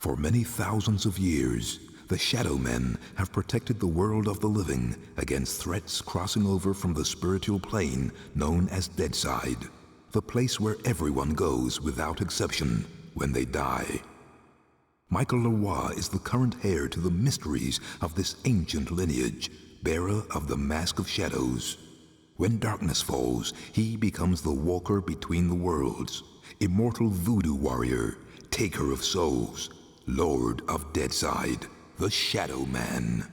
For many thousands of years, the Shadow Men have protected the world of the living against threats crossing over from the spiritual plane known as Deadside, the place where everyone goes without exception when they die. Michael Leroy is the current heir to the mysteries of this ancient lineage, bearer of the Mask of Shadows. When darkness falls, he becomes the walker between the worlds, immortal voodoo warrior, taker of souls, Lord of Deadside, the Shadow Man.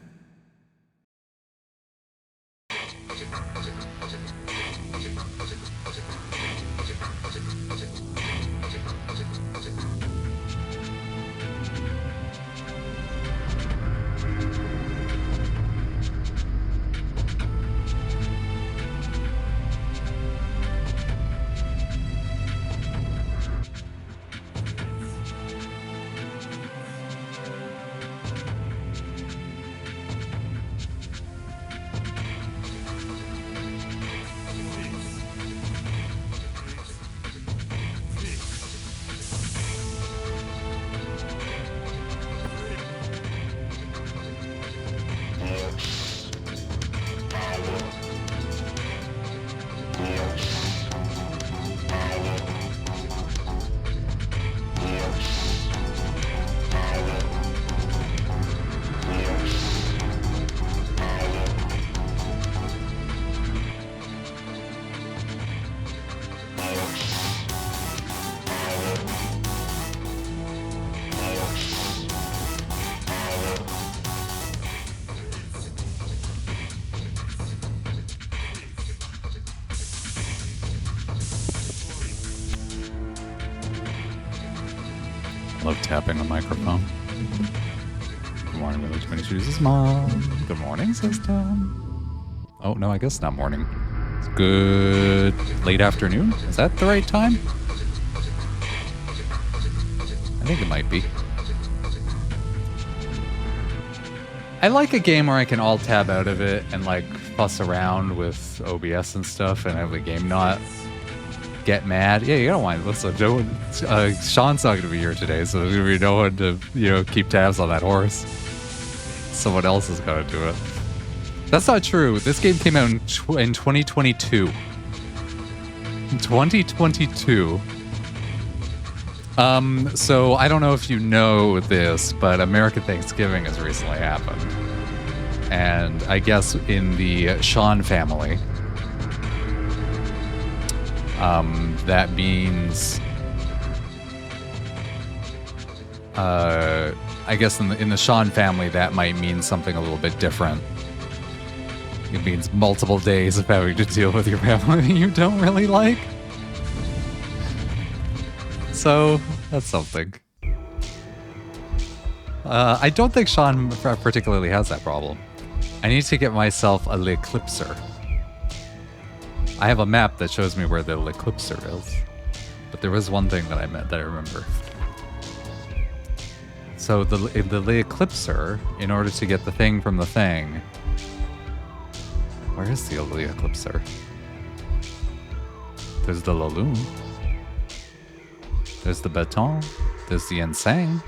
Love tapping the microphone. Good morning, Village Miniatures' mom. Good morning, system. Oh, no, I guess not morning. It's good late afternoon? Is that the right time? I think it might be. I like a game where I can alt-tab out of it and, like, fuss around with OBS and stuff and have the game not get mad. Yeah, you don't mind. Listen, Sean's not going to be here today, so there's going to be no one to, keep tabs on that horse. Someone else is going to do it. That's not true. This game came out in 2022. In 2022. So I don't know if you know this, but American Thanksgiving has recently happened. And I guess in the Sean family, that means, I guess in the Sean family, that might mean something a little bit different. It means multiple days of having to deal with your family that you don't really like. So, that's something. I don't think Sean particularly has that problem. I need to get myself a L'Eclipser. I have a map that shows me where the L'Eclipser is. But there was one thing that I remember. So the L'Eclipser, in order to get the thing from the thing... Where is the L'Eclipser? There's the Laloon. There's the Baton. There's the Insane.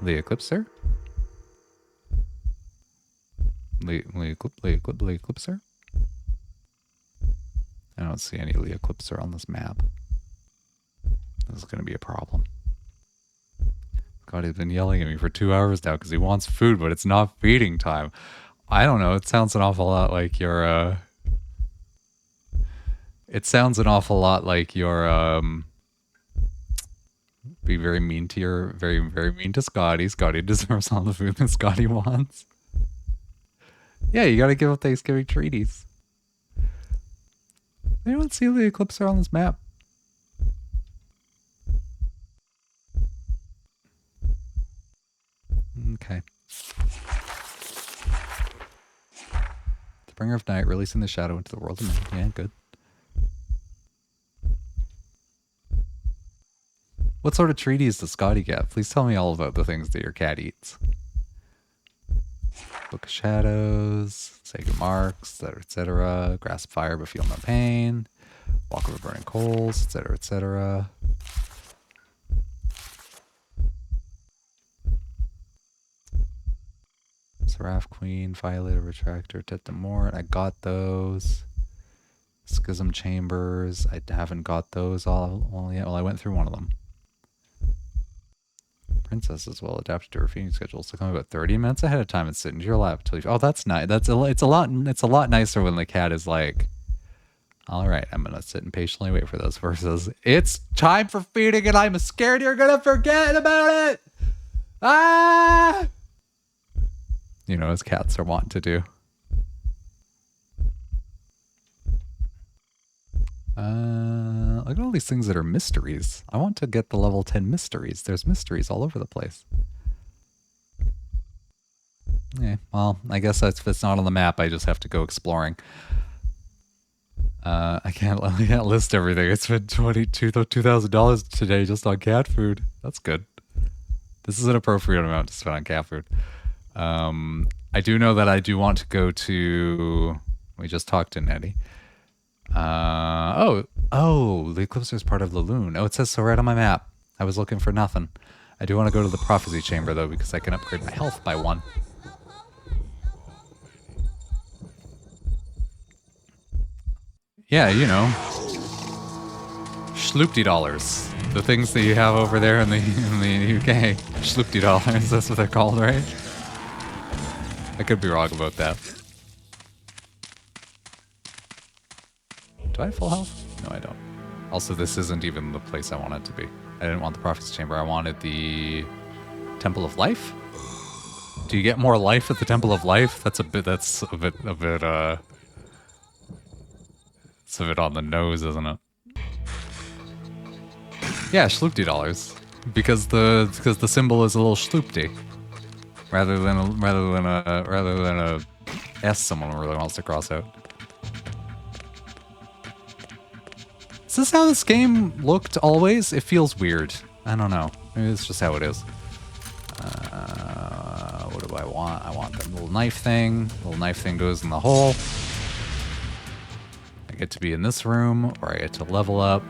L'Eclipser? L'Eclipser? I don't see any L'Eclipser on this map. This is going to be a problem. God, he's been yelling at me for 2 hours now because he wants food, but it's not feeding time. I don't know. It sounds an awful lot like you're, It sounds an awful lot like you're, be very mean to very, very mean to Scotty. Scotty deserves all the food that Scotty wants. Yeah, you gotta give up Thanksgiving treaties. I don't see the Eclipser on this map. Okay. The Bringer of Night, releasing the shadow into the world of men. Yeah, good. What sort of treaties does Scotty get? Please tell me all about the things that your cat eats. Book of Shadows, Sacred Marks, etc. Grasp fire but feel no pain. Walk over burning coals, etc., etc. Seraph Queen, Violator, Retractor, Tet de Mort. I got those. Schism Chambers. I haven't got those all yet. Well, I went through one of them. Princess is well adapted to her feeding schedule, so come about 30 minutes ahead of time and sit into your lap till you. Oh, that's nice. It's a lot nicer when the cat is like, all right, I'm gonna sit and patiently wait for those versus it's time for feeding and I'm scared you're gonna forget about it. Ah, you know, as cats are wont to do. Look at all these things that are mysteries. I want to get the level 10 mysteries. There's mysteries all over the place. Yeah, well, I guess if it's not on the map, I just have to go exploring. I can't list everything. I spent $2,000 today just on cat food. That's good. This is an appropriate amount to spend on cat food. I do know that I do want to go to... We just talked to Nettie. Oh, the Eclipse is part of Laloon. Oh, it says so right on my map. I was looking for nothing. I do want to go to the Prophecy Chamber, though, because I can upgrade my health by 1. Yeah, you know. Schloopty dollars. The things that you have over there in the UK. Schloopty dollars, that's what they're called, right? I could be wrong about that. Do I have full health? No, I don't. Also, this isn't even the place I want it to be. I didn't want the Prophet's Chamber. I wanted the Temple of Life. Do you get more life at the Temple of Life? It's a bit on the nose, isn't it? Yeah, schloopty dollars. Because the symbol is a little schloopty. Rather than a S someone really wants to cross out. Is this how this game looked always? It feels weird. I don't know. Maybe it's just how it is. What do I want? I want that little knife thing. The little knife thing goes in the hole. I get to be in this room, or I get to level up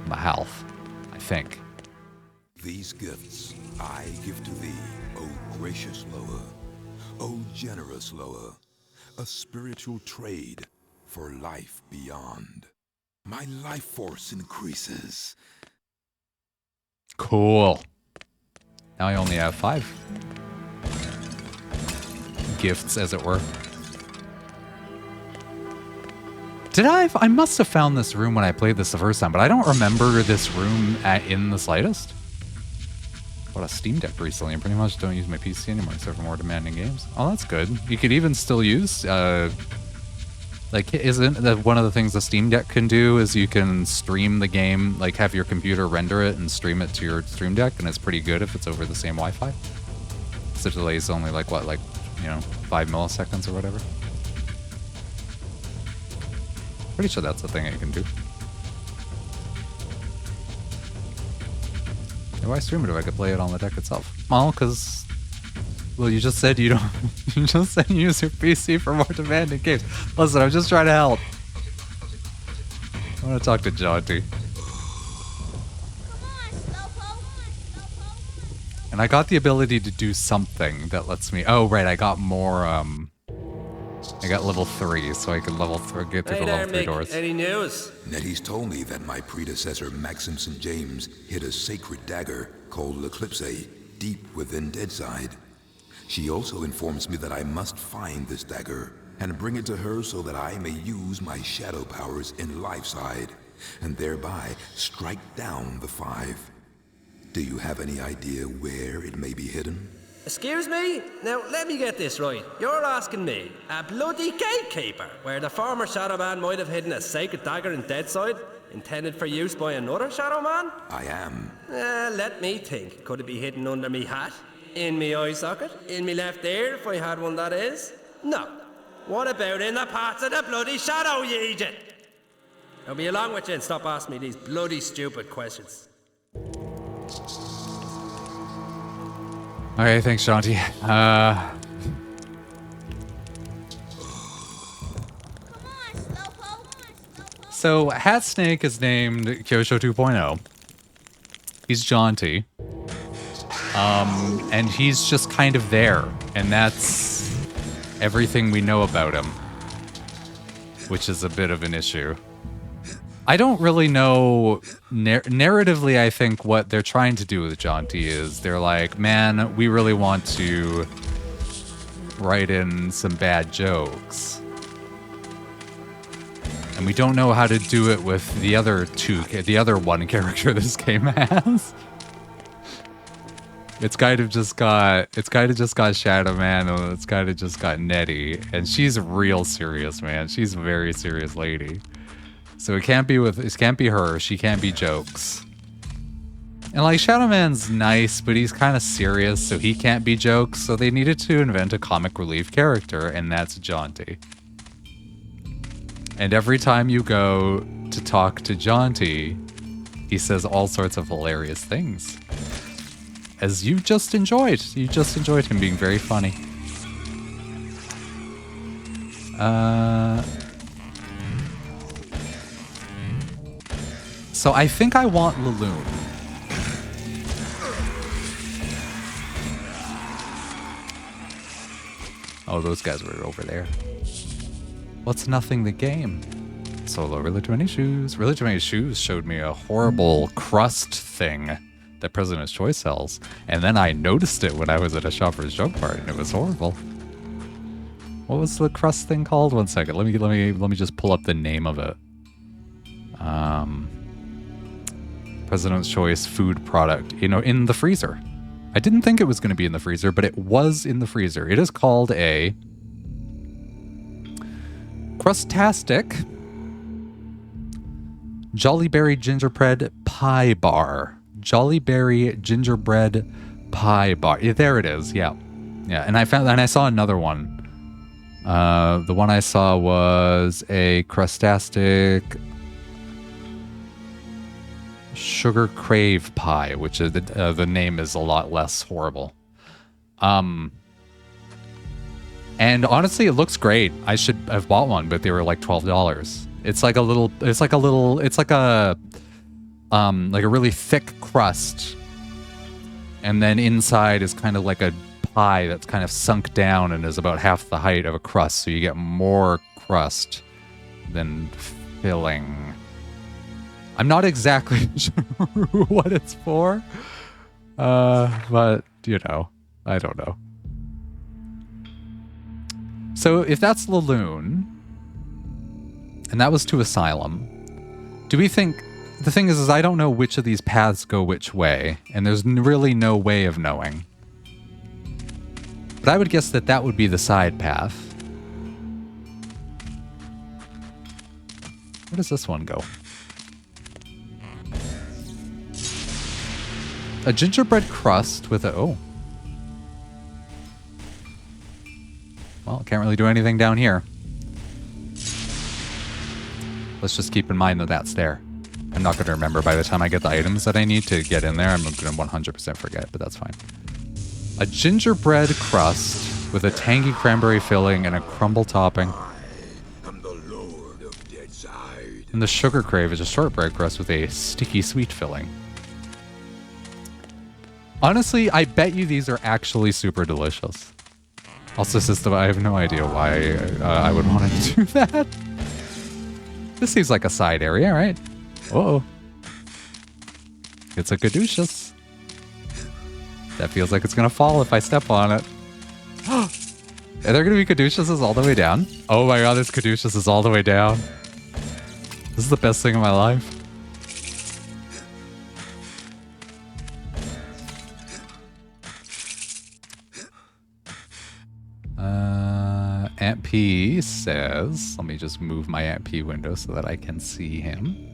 my health, I think. These gifts I give to thee, O gracious Loa, O generous Loa, a spiritual trade for life beyond. My life force increases. Cool. Now I only have 5 gifts, as it were. Did I must have found this room when I played this the first time, but I don't remember this room in the slightest. Bought a Steam Deck recently and pretty much don't use my PC anymore except for more demanding games. Oh, that's good. You could even still use... like, isn't that one of the things the Steam Deck can do is you can stream the game, like have your computer render it and stream it to your Stream Deck, and it's pretty good if it's over the same Wi-Fi. So the delay is only like, what, like, you know, 5 milliseconds or whatever. Pretty sure that's the thing I can do. Why stream it if I could play it on the deck itself? Well, because... Well, you just said you don't... You just said you use your PC for more demanding games. Listen, I'm just trying to help. I want to talk to Jaunty. And I got the ability to do something that lets me... Oh, right, I got more, I got level 3, so I can get through the level 3 doors. Any news? Nettie's told me that my predecessor, Maxim St. James, hid a sacred dagger called L'Eclipse deep within Deadside. She also informs me that I must find this dagger and bring it to her so that I may use my shadow powers in Lifeside and thereby strike down the 5. Do you have any idea where it may be hidden? Excuse me? Now, let me get this right. You're asking me, a bloody gatekeeper, where the former Shadow Man might have hidden a sacred dagger in Deadside, intended for use by another Shadow Man? I am. Let me think. Could it be hidden under me hat? In me eye socket? In me left ear, if I had one, that is? No. What about in the parts of the bloody shadow, you idiot? I'll be along with you and stop asking me these bloody stupid questions. Okay, thanks, Jaunty. So, Hat Snake is named Kyosho 2.0. He's jaunty. And he's just kind of there. And that's everything we know about him, which is a bit of an issue. I don't really know narratively. I think what they're trying to do with Jaunty is they're like, man, we really want to write in some bad jokes, and we don't know how to do it with the other one character this game has. It's kind of just got Shadow Man, and it's kind of just got Nettie, and she's real serious, man. She's a very serious lady. So it can't be her. She can't be jokes. And like Shadow Man's nice, but he's kind of serious, so he can't be jokes. So they needed to invent a comic relief character, and that's Jaunty. And every time you go to talk to Jaunty, he says all sorts of hilarious things. As you just enjoyed. You just enjoyed him being very funny. So I think I want Laloon. Oh, those guys were over there. What's nothing the game? Solo Really Too Many Shoes. Really Too Many Shoes showed me a horrible crust thing that President's Choice sells, and then I noticed it when I was at a Shopper's Joke Party, and it was horrible. What was the crust thing called? One second. Let me just pull up the name of it. President's Choice food product, in the freezer. I didn't think it was going to be in the freezer, but it was in the freezer. It is called a Crustastic Jolly Berry Gingerbread Pie Bar. Jolly Berry Gingerbread Pie Bar. Yeah, there it is. Yeah. And I saw another one. The one I saw was a Crustastic Sugar Crave Pie, which is the name is a lot less horrible. And honestly, it looks great. I should have bought one, but they were like $12. It's like a really thick crust, and then inside is kind of like a pie that's kind of sunk down and is about half the height of a crust, so you get more crust than filling. I'm not exactly sure what it's for, but I don't know. So if that's Laloon, and that was to Asylum, do we think... The thing is I don't know which of these paths go which way, and there's really no way of knowing. But I would guess that would be the side path. Where does this one go? A gingerbread crust with a... Oh. Well, can't really do anything down here. Let's just keep in mind that that's there. I'm not going to remember by the time I get the items that I need to get in there. I'm going to 100% forget, but that's fine. A gingerbread crust with a tangy cranberry filling and a crumble topping. I'm the Lord of Deadside. And the sugar crave is a shortbread crust with a sticky sweet filling. Honestly, I bet you these are actually super delicious. Also, system, I have no idea why I would want to do that. This seems like a side area, right? Uh-oh. It's a caduceus. That feels like it's gonna fall if I step on it. Are there gonna be caduceuses all the way down? Oh my god, this caduceus is all the way down. This is the best thing in my life. Aunt P says, let me just move my Aunt P window so that I can see him.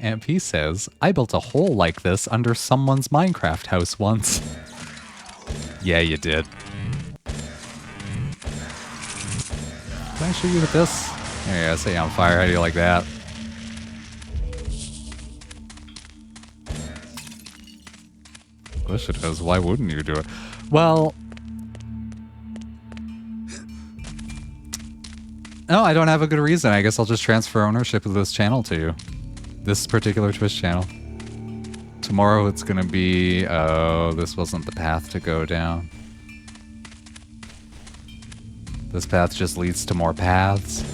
Aunt P says, I built a hole like this under someone's Minecraft house once. Yeah, you did. Can I shoot you with this? There you go, set you on fire. How do you like that? Of course it is. Why wouldn't you do it? Well... No, I don't have a good reason. I guess I'll just transfer ownership of this channel to you. This particular Twitch channel. Tomorrow it's gonna be... Oh, this wasn't the path to go down. This path just leads to more paths.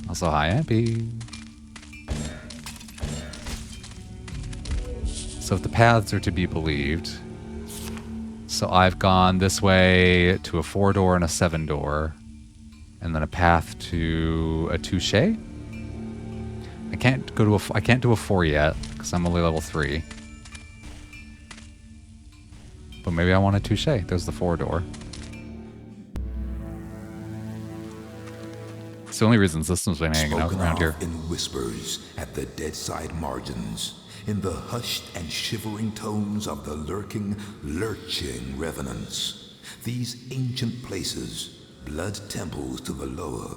Also, hi, Ampy. So if the paths are to be believed, so I've gone this way to a 4-door and a 7-door, and then a path to a touche. I can't do a 4 yet because I'm only level 3. But maybe I want a touche. There's the 4-door. It's the only reason systems been hanging out around here. In whispers at the deadside margins, in the hushed and shivering tones of the lurking, lurching revenants. These ancient places, blood temples to the lower,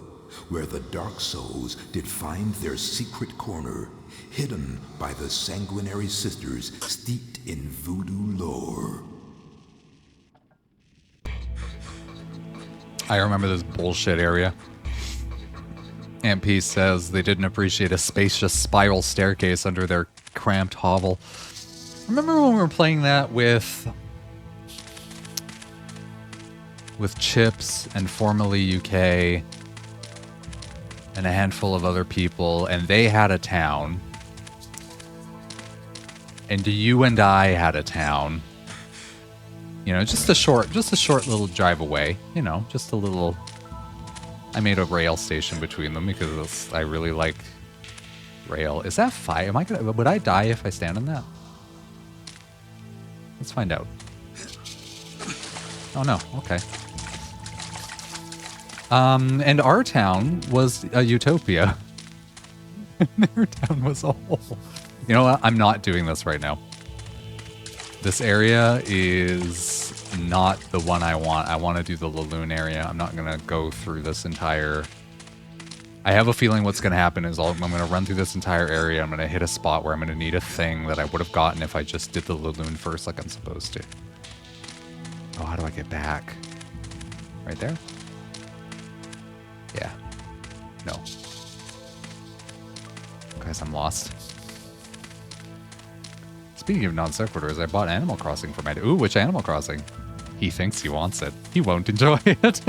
where the dark souls did find their secret corner, hidden by the sanguinary sisters steeped in voodoo lore. I remember this bullshit area. MP says they didn't appreciate a spacious spiral staircase under their cramped hovel. Remember when we were playing that with Chips and formerly UK and a handful of other people, and they had a town, and you and I had a town. You know, just a short little drive away. You know, just a little. I made a rail station between them because I really like rail. Is that fire? Would I die if I stand on that? Let's find out. Oh no, okay. And our town was a utopia. Their town was a hole. You know what? I'm not doing this right now. This area is not the one I want. I want to do the Laloon area. I'm not going to go through this entire... I have a feeling what's going to happen is I'm going to run through this entire area. I'm going to hit a spot where I'm going to need a thing that I would have gotten if I just did the Laloon first like I'm supposed to. Oh, how do I get back? Right there? Yeah. No. Guys, I'm lost. Speaking of non sequiturs, I bought Animal Crossing for my... Ooh, which Animal Crossing? He thinks he wants it. He won't enjoy it.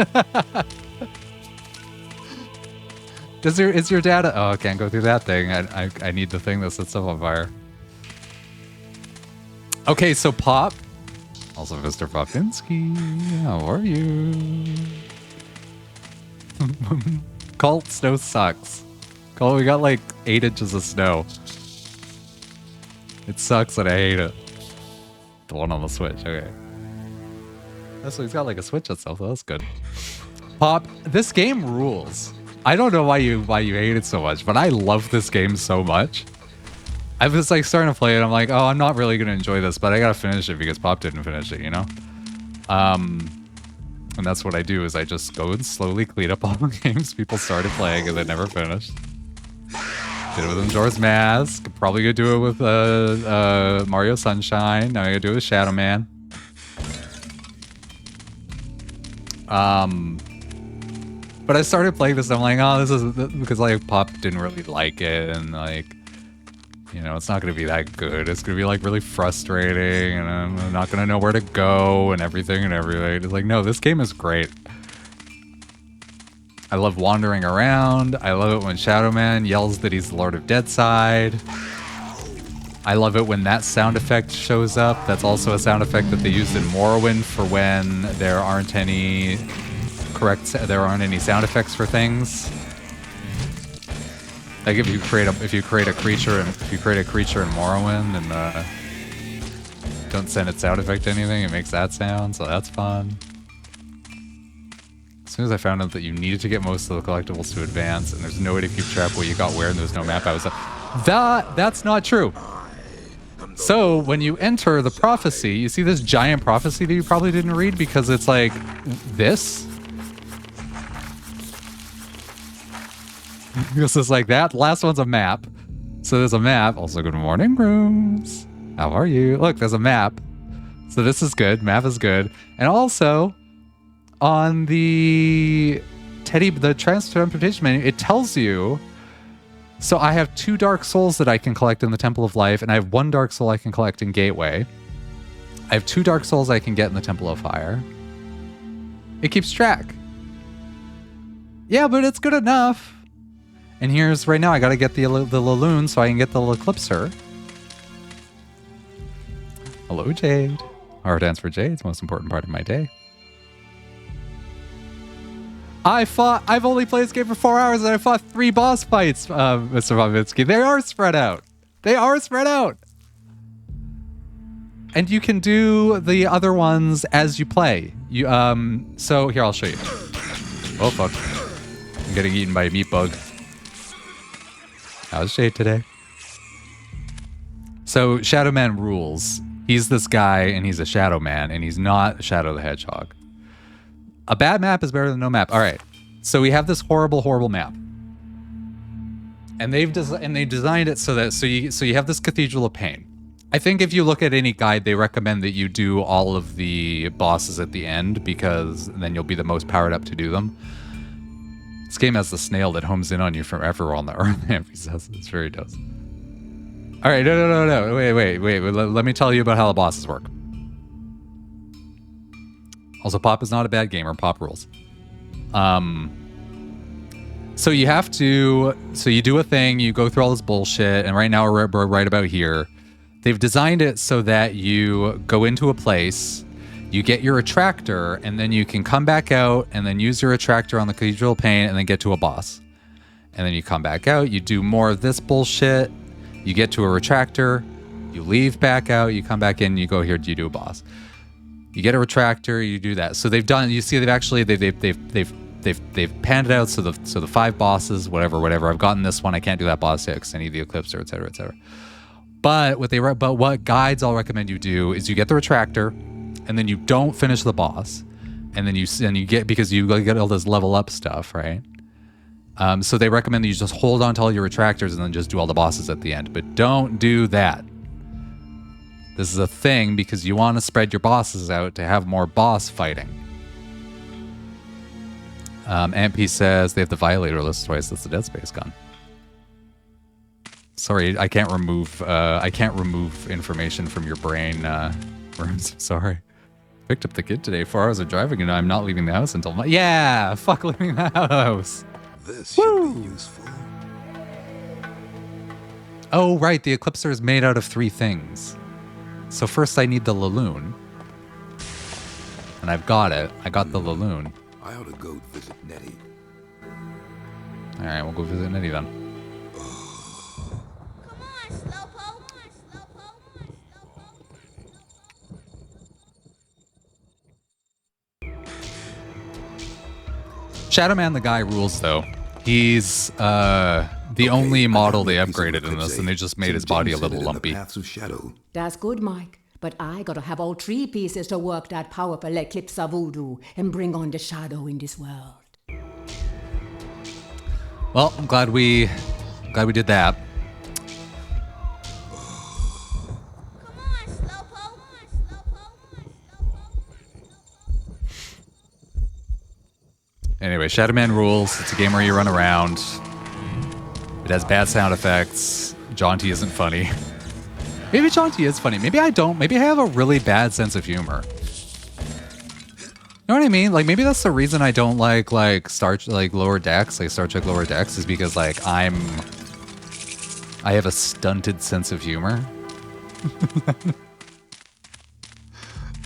Is your data... Oh, I can't go through that thing. I need the thing that sets stuff on fire. Okay, so Pop. Also Mr. Popinski. How are you? Colt, snow sucks. Colt, we got like 8 inches of snow. It sucks and I hate it. The one on the Switch, okay. So he's got like a Switch itself, so that's good. Pop, this game rules. I don't know why you hate it so much, but I love this game so much. I was like starting to play it, I'm like, oh, I'm not really gonna enjoy this, but I gotta finish it because Pop didn't finish it, you know? And that's what I do, is I just go and slowly clean up all the games people started playing and they never finished. Did it with Majora's Mask. Probably gonna do it with Mario Sunshine. Now I'm gonna do it with Shadow Man. But I started playing this and I'm like, oh, this is because like Pop didn't really like it, and like, you know, it's not gonna be that good. It's gonna be like really frustrating, and I'm not gonna know where to go and everything. It's like, no, this game is great. I love wandering around. I love it when Shadow Man yells that he's the Lord of Deadside. I love it when that sound effect shows up. That's also a sound effect that they used in Morrowind for when there aren't any sound effects for things. Like if you create a creature in Morrowind and don't send its sound effect to anything, it makes that sound, so that's fun. As soon as I found out that you needed to get most of the collectibles to advance, and there's no way to keep track what you got where, and there's no map, I was like, that's not true. So when you enter the prophecy, you see this giant prophecy that you probably didn't read because it's like this. This is like that. Last one's a map. So there's a map. Also, good morning, rooms. How are you? Look, there's a map. So this is good. Map is good. And also, on the transportation menu, it tells you. So I have 2 Dark Souls that I can collect in the Temple of Life, and I have 1 Dark Soul I can collect in Gateway. I have 2 Dark Souls I can get in the Temple of Fire. It keeps track. Yeah, but it's good enough. And here's right now, I gotta get the Laloon so I can get the Eclipser. Hello, Jade. Our dance for Jade, it's the most important part of my day. I've only played this game for 4 hours and I fought 3 boss fights, Mr. Vovitsky. They are spread out. They are spread out. And you can do the other ones as you play. So here, I'll show you. Oh, fuck. I'm getting eaten by a meat bug. How's Jade today? So Shadow Man rules. He's this guy and he's a Shadow Man and he's not Shadow the Hedgehog. A bad map is better than no map. All right. So we have this horrible, horrible map. And they designed it so that you have this Cathedral of Pain. I think if you look at any guide, they recommend that you do all of the bosses at the end because then you'll be the most powered up to do them. This game has the snail that homes in on you from everywhere on the earth. He says it's very does. All right, no. Wait. Let me tell you about how the bosses work. Also, Pop is not a bad gamer. Pop rules. So you have to. So you do a thing. You go through all this bullshit, and right now we're right about here. They've designed it so that you go into a place, you get your attractor, and then you can come back out and then use your attractor on the Cathedral of Pain and then get to a boss. And then you come back out, you do more of this bullshit, you get to a retractor, you leave back out, you come back in, you go here, you do a boss. You get a retractor, you do that. So they've done. You see, they've panned it out so the 5 bosses, whatever. I've gotten this one. I can't do that boss yet because I need the Eclipser, etc., etc. But what guides I'll recommend you do is you get the retractor, and then you don't finish the boss, and then you get because you get all this level up stuff, right? So they recommend that you just hold on to all your retractors and then just do all the bosses at the end. But don't do that. This is a thing because you want to spread your bosses out to have more boss fighting. MP says they have the Violator list twice. That's the Dead Space gun. Sorry, I can't remove information from your brain, Worms. Sorry. Picked up the kid today. 4 hours of driving and I'm not leaving the house until yeah, fuck leaving the house. This should be useful. Oh, right. The Eclipser is made out of 3 things. So first I need the Laloon. And I've got it. I got the Laloon. I ought to go visit Nettie. All right, we'll go visit Nettie then. Shadow Man the guy rules though. He's the only model they upgraded in this, and they just made his body a little lumpy. That's good, Mike. But I gotta have all 3 pieces to work that powerful eclipse of voodoo and bring on the shadow in this world. Well, I'm glad we did that. Anyway, Shadow Man rules. It's a game where you run around. It has bad sound effects. Jaunty isn't funny. Maybe Jaunty is funny. Maybe I don't. Maybe I have a really bad sense of humor. You know what I mean? Like, maybe that's the reason I don't like Lower Decks, like Star Trek Lower Decks, is because like I have a stunted sense of humor.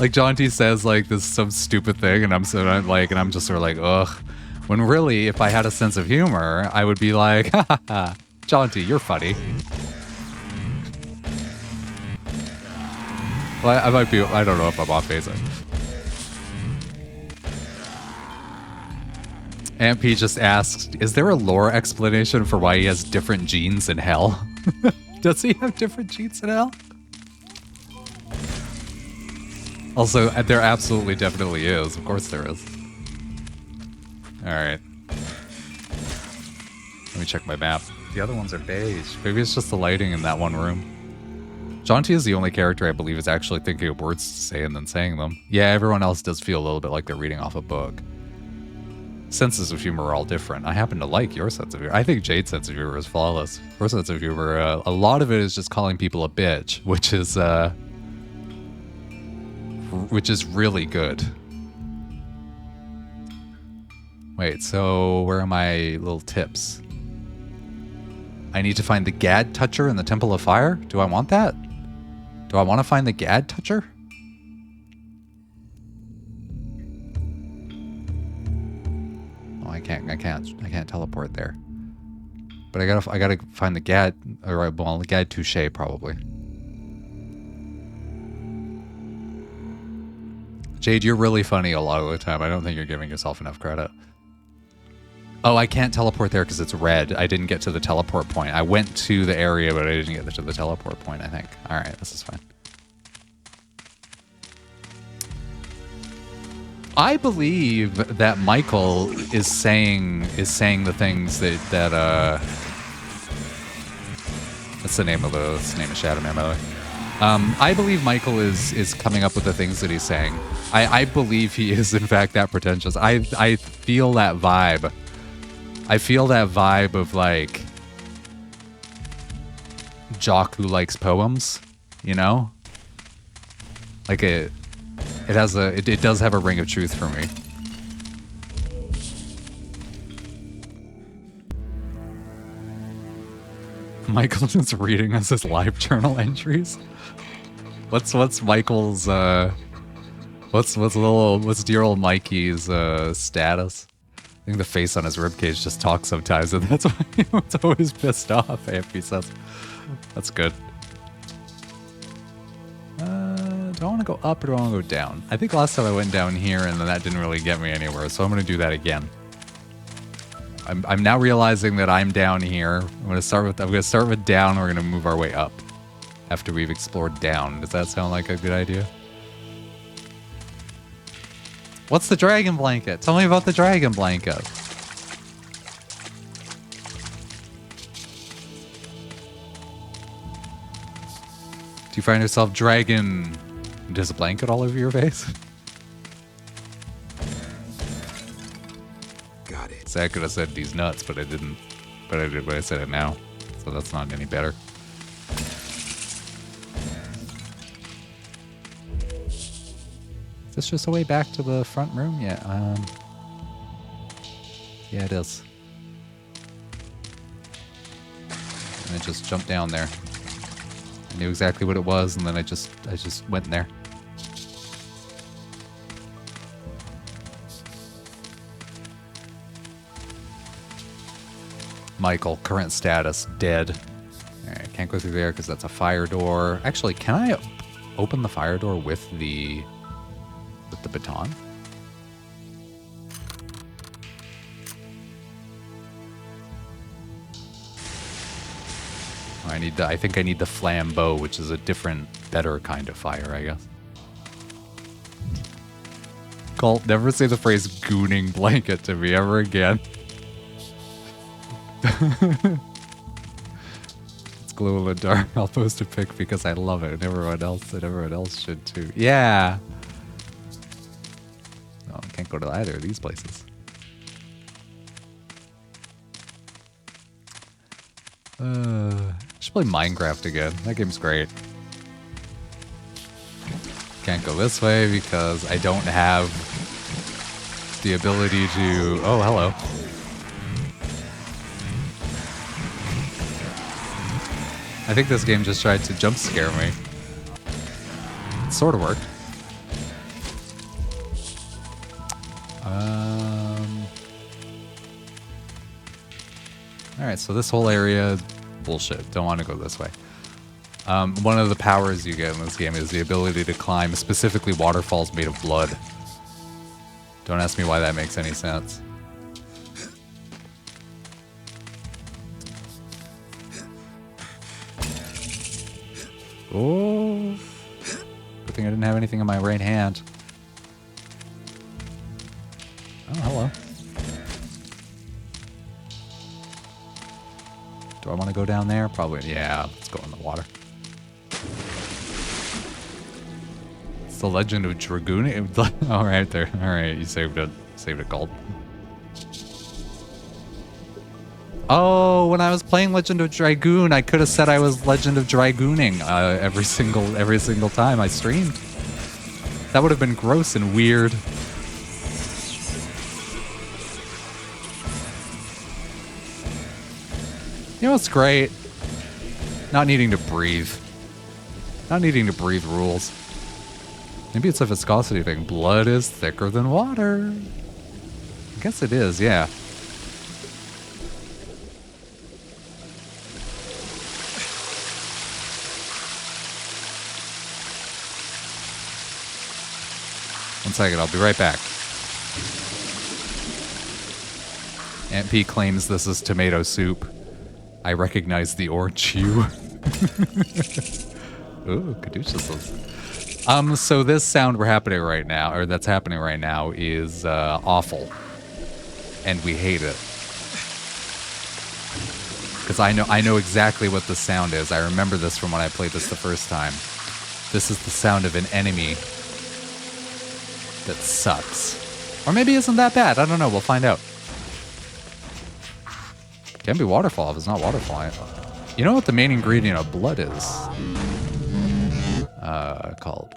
Like Jaunty says like this some stupid thing, and I'm just sort of like, ugh. When really, if I had a sense of humor, I would be like, ha ha ha, Jaunty, you're funny. Well, I might be. I don't know if I'm off base. MP just asked, is there a lore explanation for why he has different genes in hell? Does he have different genes in hell? Also, there absolutely definitely is. Of course there is. Alright. Let me check my map. The other ones are beige. Maybe it's just the lighting in that one room. Jaunty is the only character I believe is actually thinking of words to say and then saying them. Yeah, everyone else does feel a little bit like they're reading off a book. Senses of humor are all different. I happen to like your sense of humor. I think Jade's sense of humor is flawless. Her sense of humor, a lot of it is just calling people a bitch, which is really good. Wait, so where are my little tips? I need to find the Gad Toucher in the Temple of Fire? Do I want that? Do I want to find the Gad Toucher? Oh, I can't teleport there. But I gotta find the Gad, or well, the Gad Touche probably. Jade, you're really funny a lot of the time. I don't think you're giving yourself enough credit. Oh, I can't teleport there because it's red. I didn't get to the teleport point. I went to the area, but I didn't get to the teleport point, I think. All right, this is fine. I believe that Michael is saying the things that that's the name of Shadow Man, by the way. I believe Michael is coming up with the things that he's saying. I believe he is in fact that pretentious. I feel that vibe. I feel that vibe of like jock who likes poems, you know? Like it does have a ring of truth for me. Michael is reading us his live journal entries. What's Michael's what's dear old Mikey's status? I think the face on his ribcage just talks sometimes, and that's why it's always pissed off. AFP says, "That's good." Do I want to go up or do I want to go down? I think last time I went down here, and then that didn't really get me anywhere, so I'm going to do that again. I'm now realizing that I'm down here. I'm going to start with down. We're going to move our way up after we've explored down. Does that sound like a good idea? What's the dragon blanket? Tell me about the dragon blanket. Do you find yourself dragging just a blanket all over your face? Got it. So I could have said these nuts, but I didn't. But I did, but I said it now. So that's not any better. Is this just a way back to the front room? Yeah, yeah, it is. And I just jumped down there. I knew exactly what it was, and then I just went in there. Michael, current status, dead. Alright, can't go through there because that's a fire door. Actually, can I open the fire door with the baton? I think I need the flambeau, which is a different, better kind of fire, I guess. Colt, never say the phrase gooning blanket to me ever again. It's glow in the dark. I'll post a pic because I love it, and everyone else should too. Yeah. No, I can't go to either of these places. I should play Minecraft again. That game's great. Can't go this way because I don't have the ability to... Oh, hello. I think this game just tried to jump scare me. It sort of worked. Alright, so this whole area is bullshit. Don't want to go this way. One of the powers you get in this game is the ability to climb specifically waterfalls made of blood. Don't ask me why that makes any sense. Oh, good thing I didn't have anything in my right hand. Oh, hello. Do I want to go down there? Probably, yeah, let's go in the water. It's the Legend of Dragoon. Oh, right there. All right, you saved it. Saved it, Gold. Oh, when I was playing Legend of Dragoon, I could have said I was Legend of Dragooning every single time I streamed. That would have been gross and weird. You know what's great? Not needing to breathe. Not needing to breathe rules. Maybe it's a viscosity thing. Blood is thicker than water. I guess it is, yeah. One second, I'll be right back. Aunt P claims this is tomato soup. I recognize the orange hue. Ooh, caduceus. So this sound we're happening right now, or that's happening right now, is awful, and we hate it. Because I know exactly what the sound is. I remember this from when I played this the first time. This is the sound of an enemy that sucks, or maybe isn't that bad. I don't know. We'll find out. Can be waterfall if it's not waterfall. You know what the main ingredient of blood is? Called.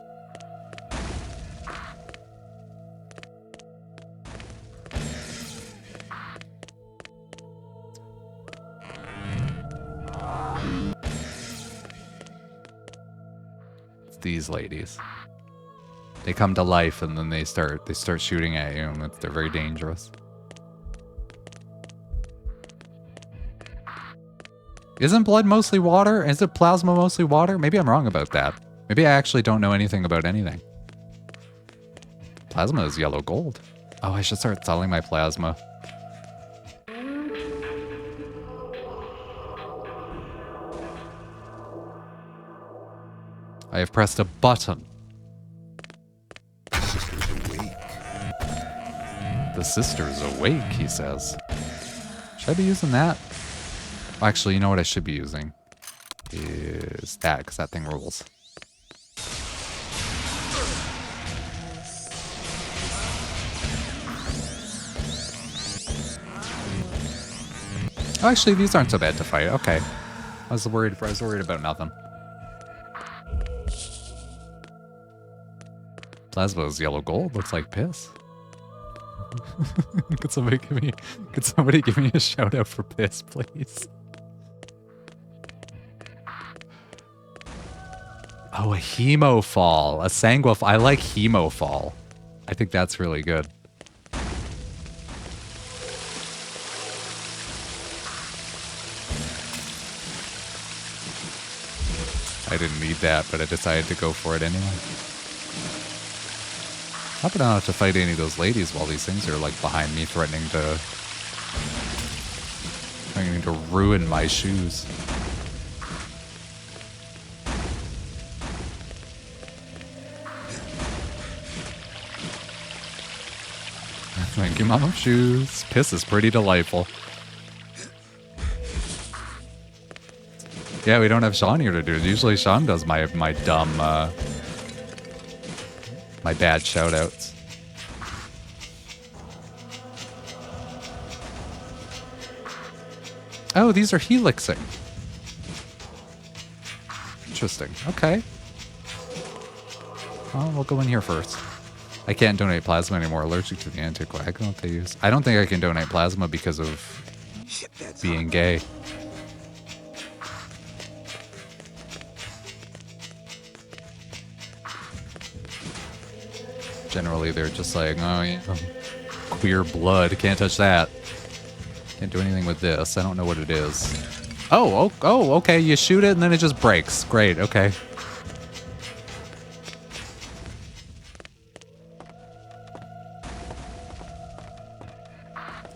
It's these ladies. They come to life and then they start shooting at you, and they're very dangerous. Isn't blood mostly water? Is it plasma mostly water? Maybe I'm wrong about that. Maybe I actually don't know anything about anything. Plasma is yellow gold. Oh, I should start selling my plasma. I have pressed a button. The sister's awake, he says. Should I be using that? Actually, you know what I should be using? Is that, because that thing rules. Oh, actually, these aren't so bad to fight. Okay. I was worried about nothing. Plasma is yellow gold. Looks like piss. Could somebody give me a shout out for piss, please? Oh, a hemofall. A sanguif. I like hemofall. I think that's really good. I didn't need that, but I decided to go for it anyway. Hope I don't have to fight any of those ladies while these things are like behind me, threatening to ruin my shoes. Thank you, Mama Shoes. Piss is pretty delightful. Yeah, we don't have Sean here to do it. Usually Sean does my dumb, my bad shoutouts. Oh, these are helixing. Interesting. Okay. Well, we'll go in here first. I can't donate plasma anymore. Allergic to the anticoagulant they use. I don't think I can donate plasma because of being gay. Generally, they're just like, oh, yeah, queer blood. Can't touch that. Can't do anything with this. I don't know what it is. Oh, okay. You shoot it and then it just breaks. Great. Okay.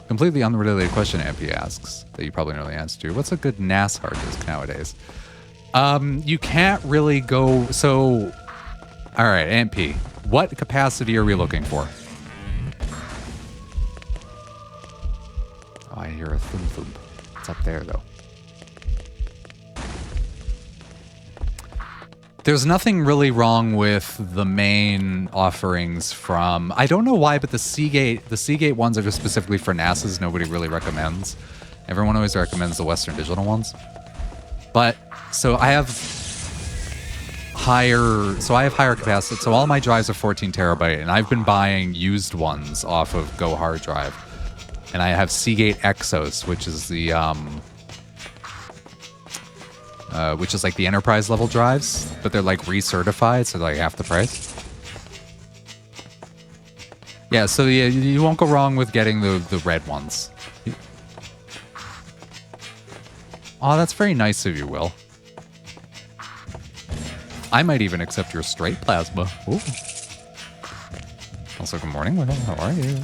Completely unrelated question MP asks that you probably know the answer to. What's a good NAS hard disk nowadays? You can't really go... So, all right, MP. What capacity are we looking for? Oh, I hear a thump thump. It's up there, though. There's nothing really wrong with the main offerings from... I don't know why, but the Seagate ones are just specifically for NASs. Nobody really recommends. Everyone always recommends the Western Digital ones. But, so I have higher capacity. So all my drives are 14 terabyte, and I've been buying used ones off of Go Hard Drive. And I have Seagate Exos, which is the which is like the enterprise level drives, but they're like recertified, so they're like half the price. Yeah, so yeah, you won't go wrong with getting the red ones. Oh, that's very nice of you, Will. I might even accept your straight plasma. Ooh. Also, good morning, Will. How are you?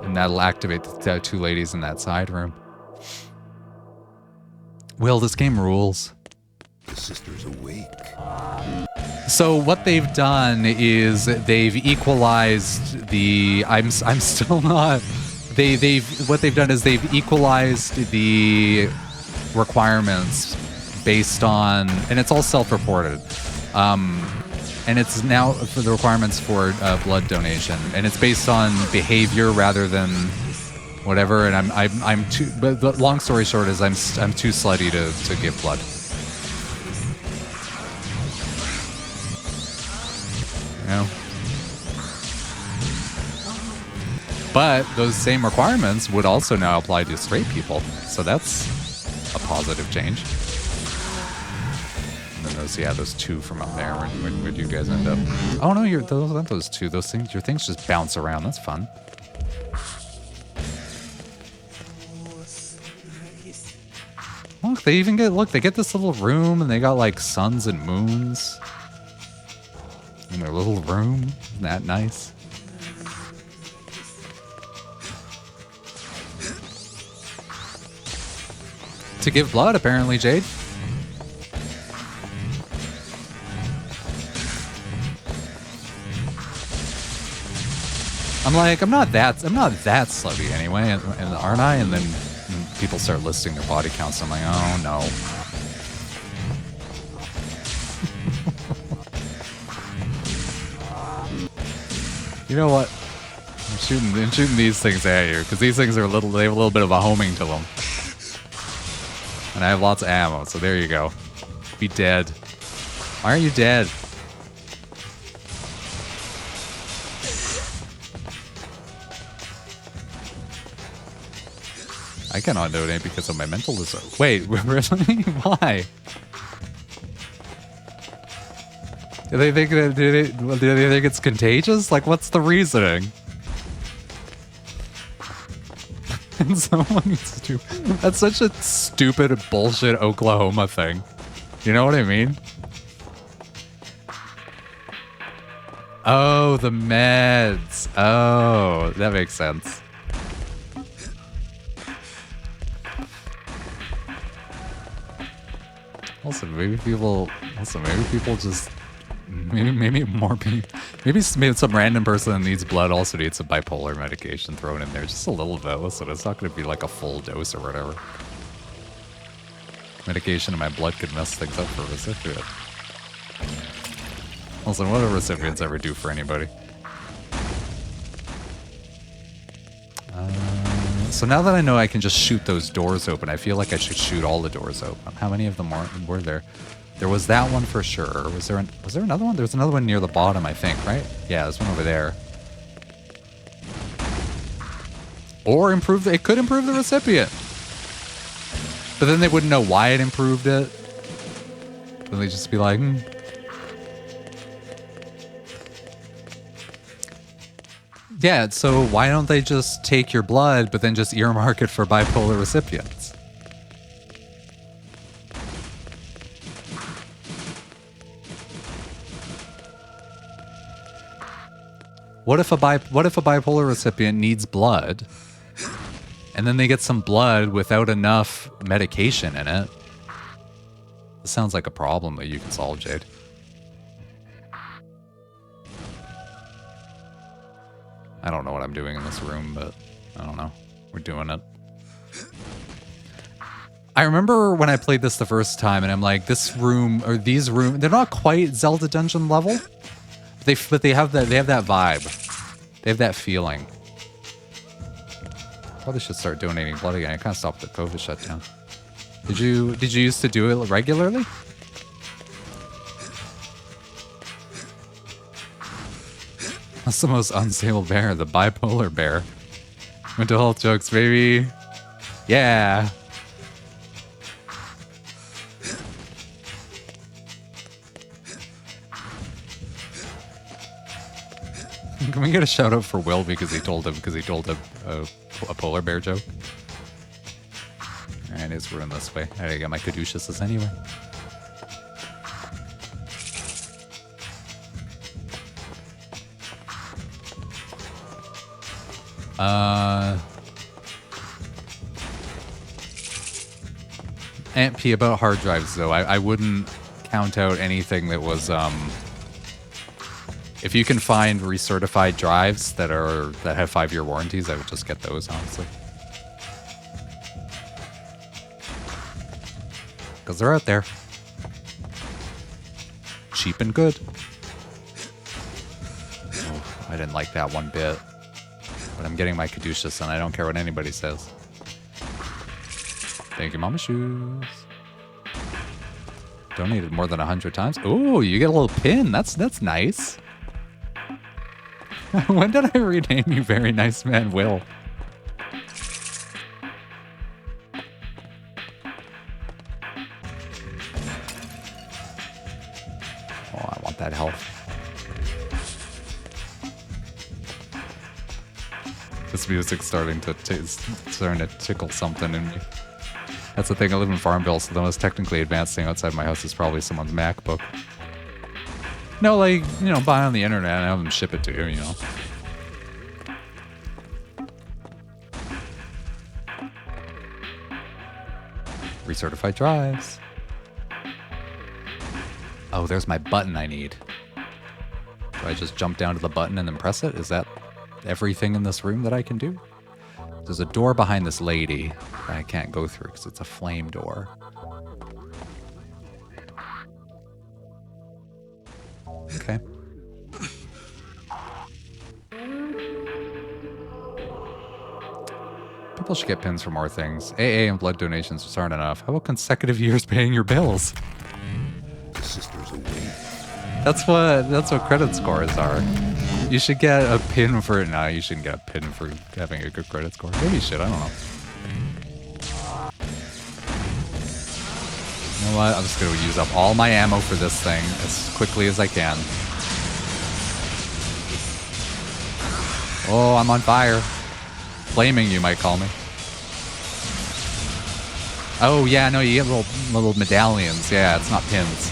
And that'll activate the two ladies in that side room. Will, this game rules. The sister's awake. So what they've done is they've equalized the. I'm still not. What they've done is they've equalized the requirements based on, and it's all self-reported. And it's now for the requirements for blood donation, and it's based on behavior rather than whatever. And I'm too. But long story short is I'm too slutty to give blood. You know? But those same requirements would also now apply to straight people, so that's a positive change. And then those two from up there. Where do you guys end up? Oh no, those two. Those things, your things just bounce around. That's fun. Look, they get this little room, and they got like suns and moons in their little room. Isn't that nice? To give blood, apparently, Jade. I'm like, I'm not that slutty anyway, and aren't I? And then people start listing their body counts. I'm like, oh no. You know what? I'm shooting these things at you because these things are they have a little bit of a homing to them. And I have lots of ammo, so there you go. Be dead. Why aren't you dead? I cannot donate because of my mental disorder. Wait, really? Why? Do they think it's contagious? Like, what's the reasoning? And someone needs to. That's such a stupid bullshit Oklahoma thing. You know what I mean? Oh, the meds. Oh, that makes sense. Also, maybe people just. Maybe more people. Maybe some random person that needs blood also needs some bipolar medication thrown in there. Just a little bit. Listen, it's not going to be like a full dose or whatever. Medication in my blood could mess things up for a recipient. Listen, what do recipients ever do for anybody? So now that I know I can just shoot those doors open, I feel like I should shoot all the doors open. How many of them were there? There was that one for sure. Was there another one? There was another one near the bottom, I think, right? Yeah, there's one over there. Or it could improve the recipient. But then they wouldn't know why it improved it. Then they'd just be like, Yeah, so why don't they just take your blood, but then just earmark it for bipolar recipients? What if a bipolar recipient needs blood, and then they get some blood without enough medication in it? This sounds like a problem that you can solve, Jade. I don't know what I'm doing in this room, but I don't know. We're doing it. I remember when I played this the first time, and I'm like, this room, or these rooms, they're not quite Zelda dungeon level. But they have that vibe. They have that feeling. Probably should start donating blood again. I kind of stopped the COVID shutdown. Did you used to do it regularly? What's the most unstable bear? The bipolar bear. Mental health jokes, baby. Yeah. Can we get a shout out for Will because he told a polar bear joke? Alright, it's ruined this way. I gotta get my caduceus anyway. Aunt P, about hard drives though, I wouldn't count out anything that was if you can find recertified drives that have 5-year warranties, I would just get those, honestly. Because they're out there. Cheap and good. Oh, I didn't like that one bit. But I'm getting my caduceus and I don't care what anybody says. Thank you, Mama Shoes. Donated more than 100 times. Ooh, you get a little pin. That's nice. When did I rename you Very Nice Man Will? Oh, I want that health. This music's starting to tickle something in me. That's the thing, I live in Farmville, so the most technically advanced thing outside my house is probably someone's MacBook. No, like, you know, buy on the internet and have them ship it to you, you know. Recertified drives. Oh, there's my button I need. Do I just jump down to the button and then press it? Is that everything in this room that I can do? There's a door behind this lady that I can't go through because it's a flame door. Okay. People should get pins for more things. AA and blood donations just aren't enough. How about consecutive years paying your bills? The sisters away. That's what credit scores are. You should get a pin for... No, you shouldn't get a pin for having a good credit score. Maybe you should, I don't know. You know what? I'm just going to use up all my ammo for this thing as quickly as I can. Oh, I'm on fire. Flaming, you might call me. Oh, yeah, no, you get little medallions. Yeah, it's not pins.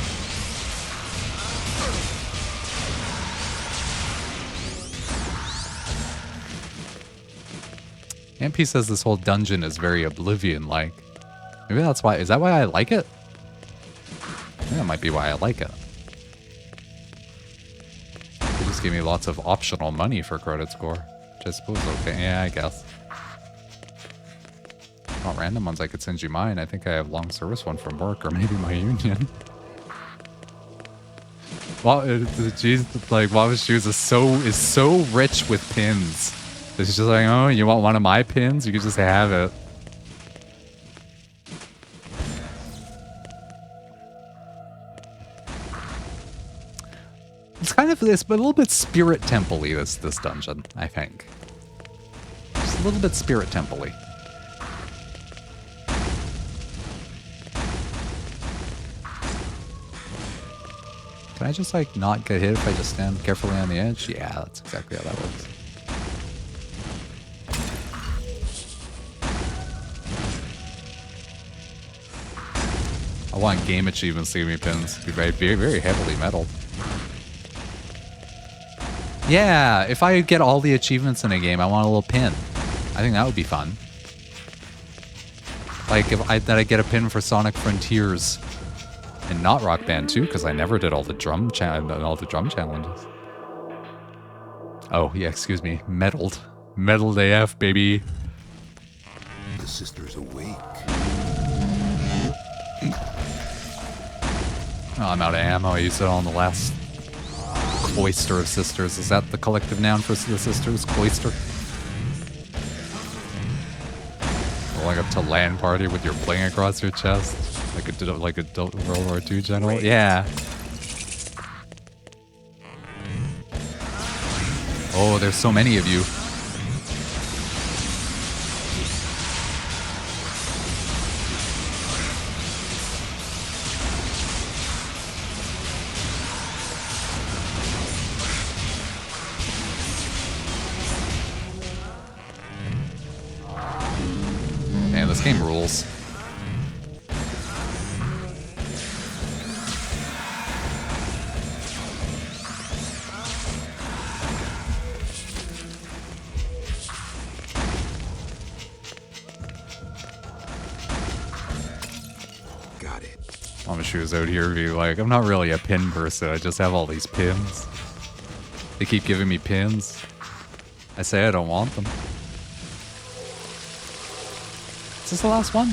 MP says this whole dungeon is very Oblivion-like. Maybe that's why. Is that why I like it? I think that might be why I like it. They just gave me lots of optional money for credit score. Which I suppose okay. Yeah, I guess. Not random ones, I could send you mine. I think I have long service one from work or maybe my union. Well, geez, like Wawa Shoes is so rich with pins. It's just like, oh, you want one of my pins? You can just have it. It's kind of this, but a little bit Spirit Temple-y, this dungeon, I think. Just a little bit Spirit Temple-y. Can I just, like, not get hit if I just stand carefully on the edge? Yeah, that's exactly how that works. I want game achievements to give me pins. Be very, very heavily metal. Yeah, if I get all the achievements in a game, I want a little pin. I think that would be fun. Like if I get a pin for Sonic Frontiers and not Rock Band 2, because I never did all the drum challenges. Oh yeah, excuse me, meddled AF, baby. The sisters awake. Oh, I'm out of ammo. I used it all in the last cloister of sisters. Is that the collective noun for the sisters? Cloister? Rolling up to LAN party with your bling across your chest, like a World War II general. Yeah. Oh, there's so many of you. Man, this game rules. Got it. Amish was out here be like, I'm not really a pin person, I just have all these pins. They keep giving me pins. I say I don't want them. Is this the last one?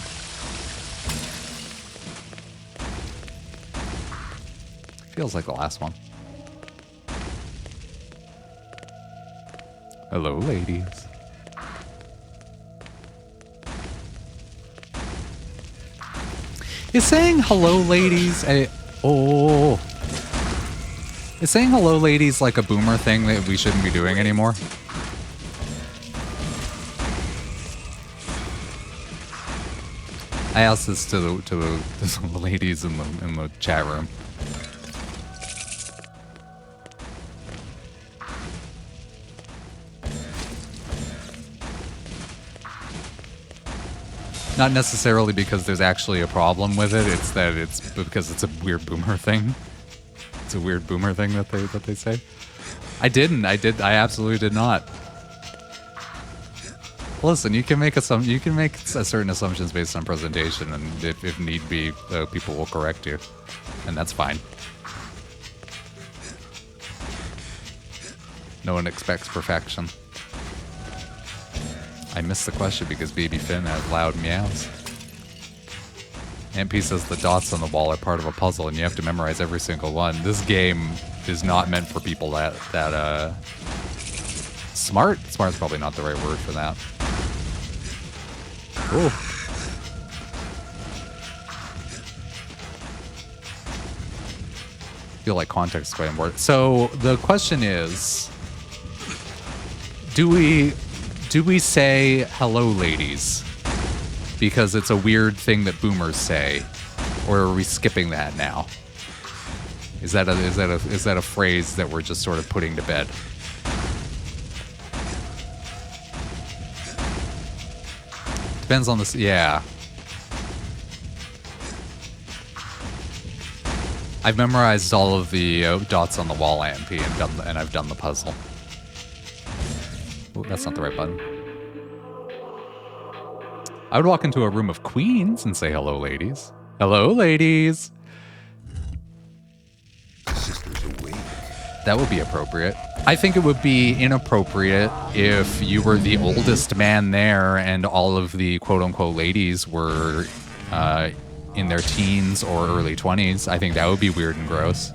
Feels like the last one. Hello, ladies. Is saying hello, ladies Is saying hello, ladies like a boomer thing that we shouldn't be doing anymore? I asked this to the ladies in the chat room. Not necessarily because there's actually a problem with it. It's that it's because it's a weird boomer thing. It's a weird boomer thing that they say. I didn't. I absolutely did not. Listen, you can make certain assumptions based on presentation, and if need be, people will correct you, and that's fine. No one expects perfection. I missed the question because Baby Finn has loud meows. MP says the dots on the wall are part of a puzzle and you have to memorize every single one. This game is not meant for people that smart? Smart's probably not the right word for that. Ooh. I feel like context is quite important. So the question is, do we say hello, ladies, because it's a weird thing that boomers say, or are we skipping that now? Is that a phrase that we're just sort of putting to bed? Depends on this. Yeah. I've memorized all of the dots on the wall, AMP, and I've done the puzzle. Ooh, that's not the right button. I would walk into a room of queens and say, hello, ladies. Hello, ladies. Sisters awake. That would be appropriate. I think it would be inappropriate if you were the oldest man there and all of the quote-unquote ladies were in their teens or early 20s. I think that would be weird and gross.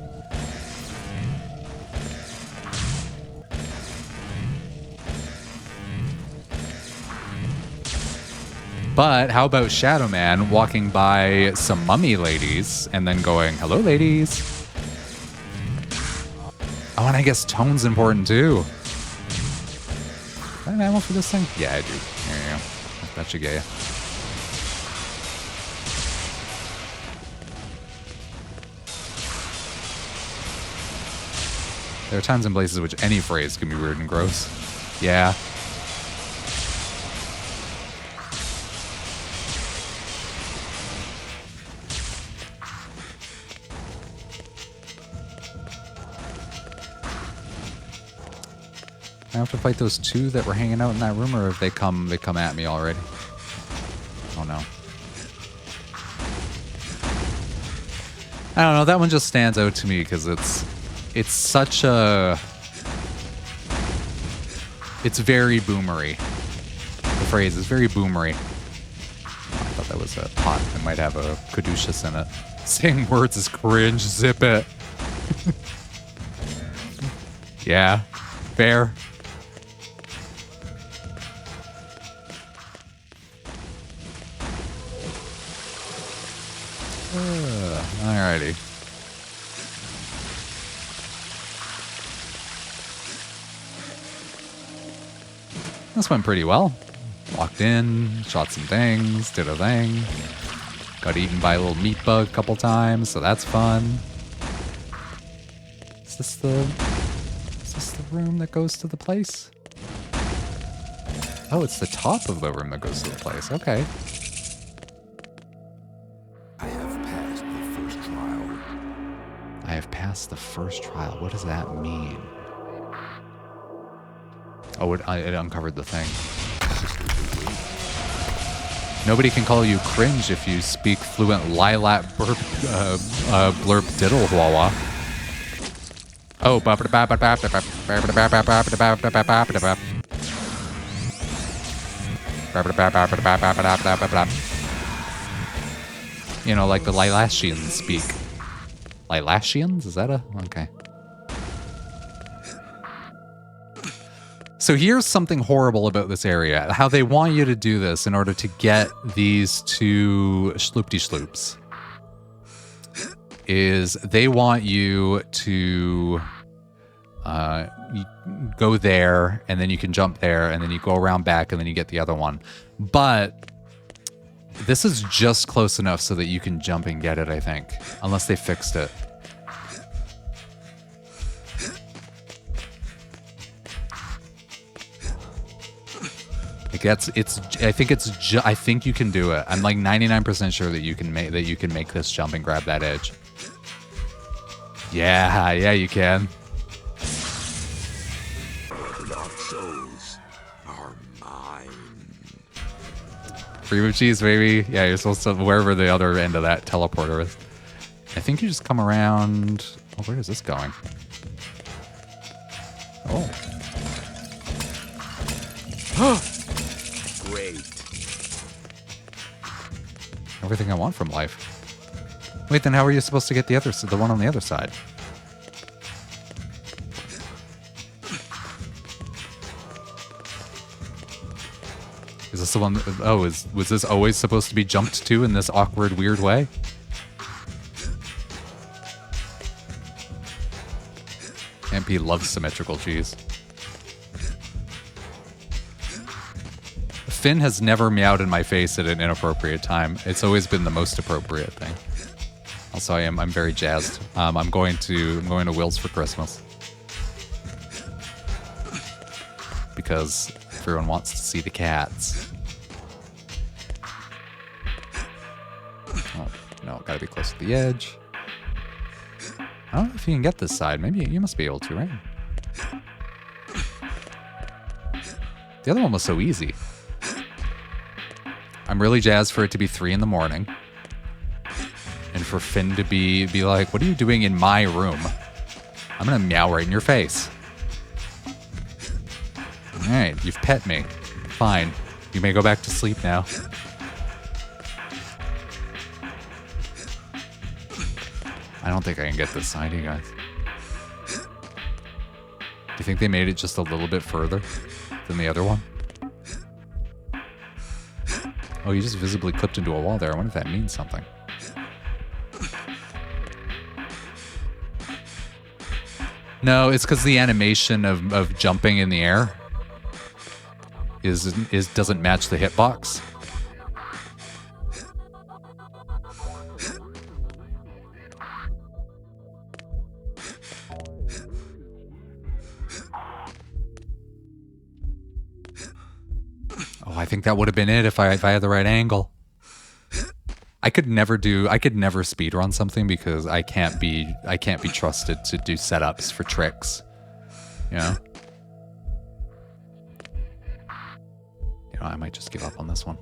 But how about Shadow Man walking by some mummy ladies and then going, hello, ladies. Oh, and I guess tone's important too. Is that an ammo for this thing? Yeah, I do. There you go. I bet you get you. There are times and places in which any phrase can be weird and gross. Yeah. I have to fight those two that were hanging out in that room, or if they come at me already. Oh no. I don't know, that one just stands out to me because it's such a... It's very boomery. The phrase is very boomery. Oh, I thought that was a pot. It might have a caduceus in it. Saying words is cringe, zip it. Yeah, fair. Alrighty. This went pretty well. Walked in, shot some things, did a thing. Got eaten by a little meat bug a couple times, so that's fun. Is this the room that goes to the place? Oh, it's the top of the room that goes to the place. Okay. I have passed the first trial. I have passed the first trial. What does that mean? Oh, it uncovered the thing. Nobody can call you cringe if you speak fluent lilac burp, blurp diddle huawa. Oh, you know, like the Lilashians speak. Lilashians? Is that a... Okay. So here's something horrible about this area. How they want you to do this in order to get these two schloopty-schloops is they want you to go there, and then you can jump there, and then you go around back, and then you get the other one. But this is just close enough so that you can jump and get it, I think. Unless they fixed it. I think you can do it. I'm like 99% sure that you can make this jump and grab that edge. Yeah, you can. Lost souls are mine. Free with cheese, baby. Yeah, you're supposed to wherever the other end of that teleporter is. I think you just come around. Oh, where is this going? Oh. Great. Everything I want from life. Wait, then how are you supposed to get the one on the other side? Is this the one? Oh, was this always supposed to be jumped to in this awkward, weird way? MP loves symmetrical cheese. Finn has never meowed in my face at an inappropriate time. It's always been the most appropriate thing. Also, I'm very jazzed. I'm going to Will's for Christmas because everyone wants to see the cats. Oh no, gotta be close to the edge. I don't know if you can get this side. Maybe you must be able to, right? The other one was so easy. I'm really jazzed for it to be 3 in the morning. And for Finn to be like, what are you doing in my room? I'm gonna meow right in your face. Alright, you've pet me. Fine. You may go back to sleep now. I don't think I can get this side, you guys. Do you think they made it just a little bit further than the other one? Oh, you just visibly clipped into a wall there. I wonder if that means something. No, it's because the animation of jumping in the air doesn't match the hitbox. Oh, I think that would have been it if I had the right angle. I could never speedrun something because I can't be trusted to do setups for tricks. You know? You know, I might just give up on this one.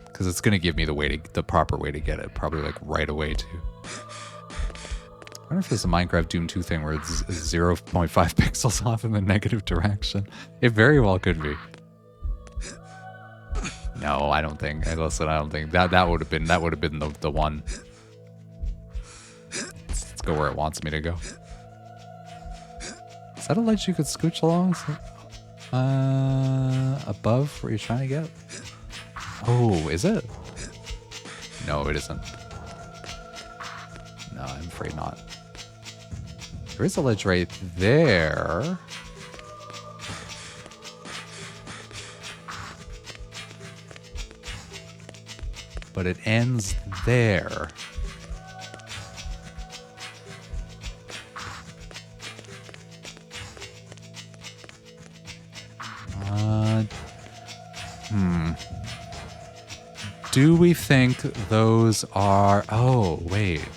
Because it's gonna give me the proper way to get it, probably like right away too. I wonder if there's a Minecraft Doom 2 thing where it's 0.5 pixels off in the negative direction. It very well could be. No, I don't think. Listen, I don't think that would have been the one. Let's go where it wants me to go. Is that a ledge you could scooch along? Above where you're trying to get? Oh, is it? No, it isn't. No, I'm afraid not. There is a ledge right there. But it ends there. Do we think those are... Oh, wait.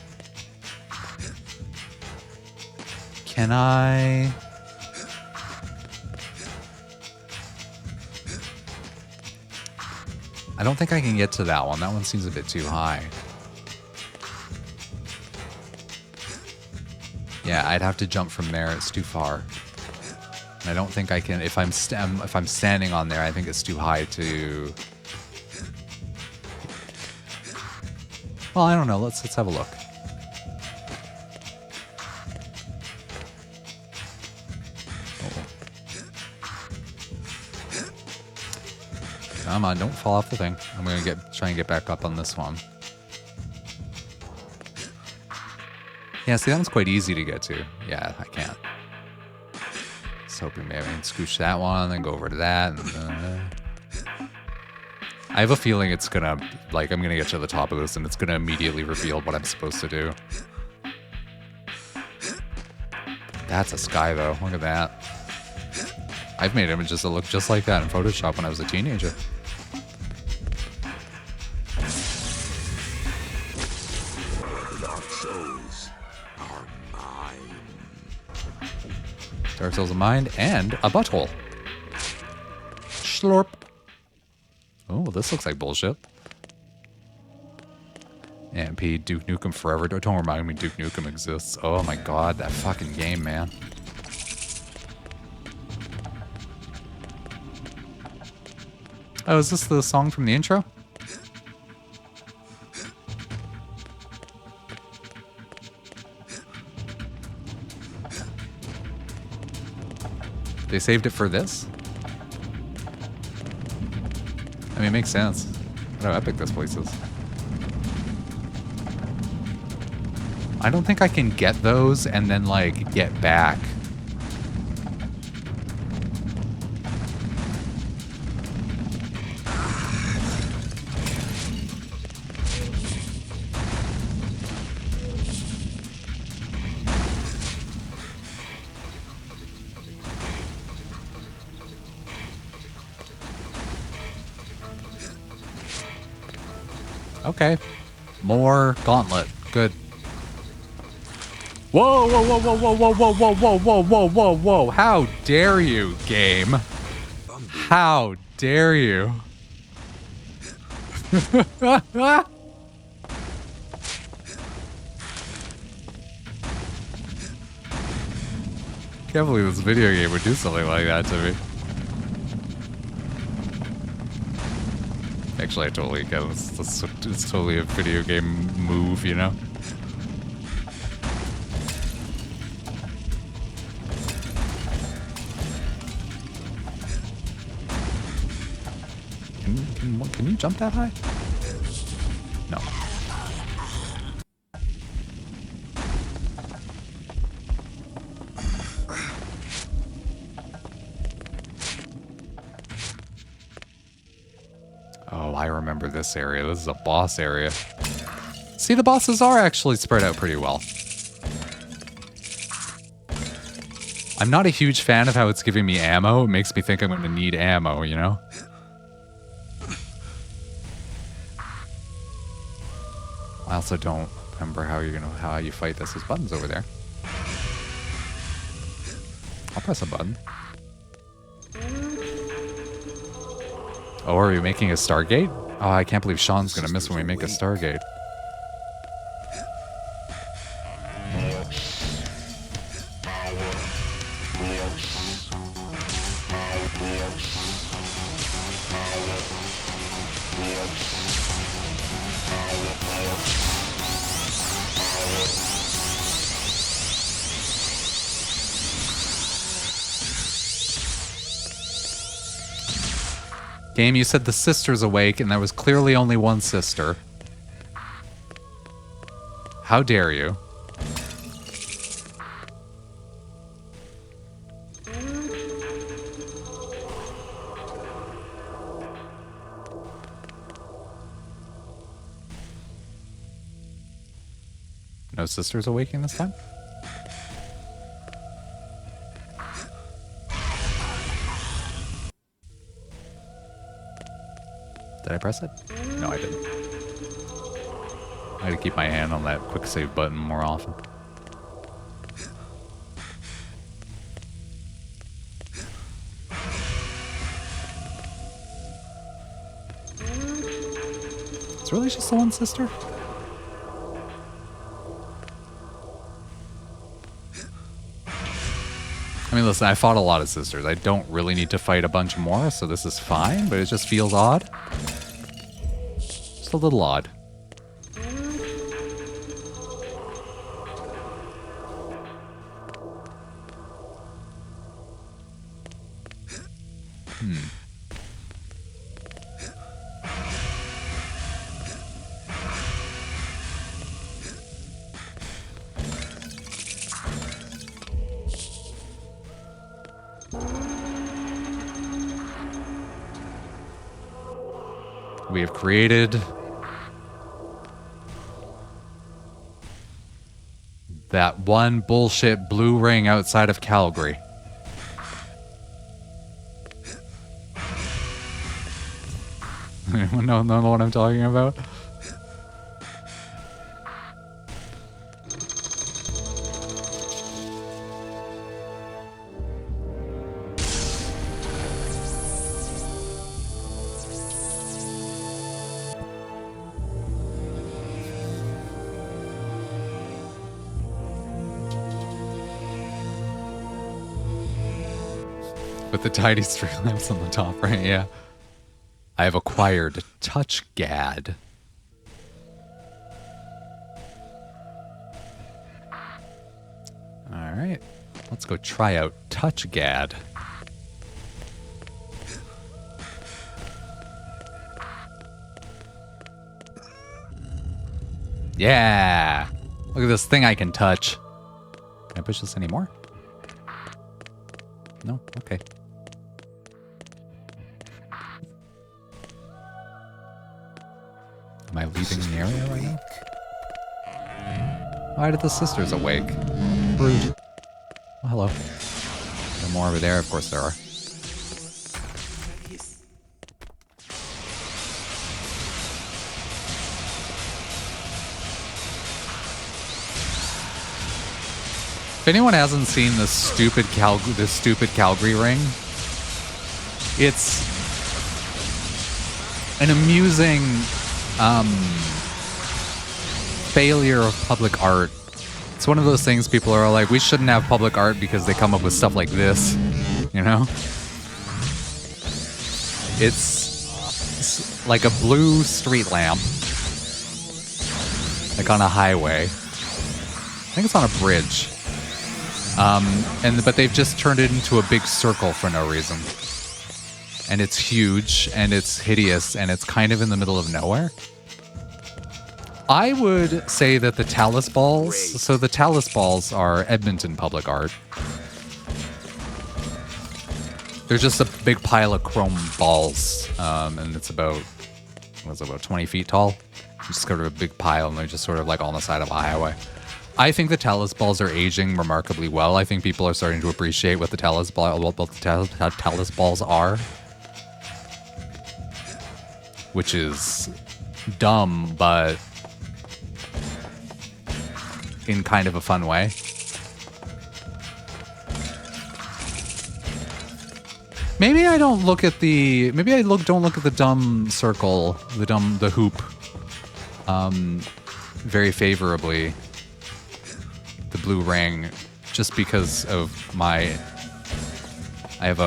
Can I... I don't think I can get to that one. That one seems a bit too high. Yeah, I'd have to jump from there. It's too far. And I don't think I can... If I'm standing on there, I think it's too high to... Well, I don't know. Let's have a look. Oh. Come on, don't fall off the thing. I'm gonna try and get back up on this one. Yeah, see, that one's quite easy to get to. Yeah, I can't. Just hoping maybe I can scooch that one, then go over to that. And, I have a feeling it's gonna, like, I'm gonna get to the top of this and it's gonna immediately reveal what I'm supposed to do. That's a sky, though. Look at that. I've made images that look just like that in Photoshop when I was a teenager. Dark Souls of Mind and a butthole. Slurp. Oh, this looks like bullshit. MP, Duke Nukem Forever. Don't remind me Duke Nukem exists. Oh my god, that fucking game, man. Oh, is this the song from the intro? They saved it for this? I mean, it makes sense. Look how epic this place is. I don't think I can get those and then, like, get back. Okay. More gauntlet. Good. Whoa, whoa, whoa, whoa, whoa, whoa, whoa, whoa, whoa, whoa, whoa, whoa, whoa. How dare you, game? How dare you? Can't believe this video game would do something like that to me. Actually, I totally get it. It's totally a video game move, you know? Can you jump that high? No. Oh, I remember this area. This is a boss area. See, the bosses are actually spread out pretty well. I'm not a huge fan of how it's giving me ammo. It makes me think I'm going to need ammo, you know? I also don't remember how you fight this. There's buttons over there. I'll press a button. Oh, are we making a Stargate? Oh, I can't believe Sean's gonna miss when we make a Stargate. Game, you said the sister's awake, and there was clearly only one sister. How dare you? No sisters awakening this time? Did I press it? No, I didn't. I gotta keep my hand on that quick save button more often. It's really just the one sister? I mean, listen, I fought a lot of sisters. I don't really need to fight a bunch more, so this is fine, but it just feels odd. Just a little odd. We have created that one bullshit blue ring outside of Calgary. Anyone know what I'm talking about? With the tiny street lamps on the top, right? Yeah. I have acquired Touch Gad. Alright. Let's go try out Touch Gad. Yeah! Look at this thing I can touch. Can I push this anymore? No? Okay. Am I leaving the area right now? Why did the sisters awake? Rude. Oh, hello. There are more over there, of course there are. If anyone hasn't seen this stupid Calgary ring, it's an amusing failure of public art. It's one of those things people are like, we shouldn't have public art because they come up with stuff like this, you know? It's like a blue street lamp, like on a highway. I think it's on a bridge. But they've just turned it into a big circle for no reason. And it's huge, and it's hideous, and it's kind of in the middle of nowhere. I would say that the Talus balls, so the Talus balls are Edmonton public art. They're just a big pile of chrome balls, and it's about 20 feet tall? Just sort of a big pile, and they're just sort of like on the side of a highway. I think the Talus balls are aging remarkably well. I think people are starting to appreciate what the Talus balls are. Which is dumb, but in kind of a fun way. Maybe I don't look at the don't look at the dumb circle, the hoop very favorably. The blue ring, just because of I have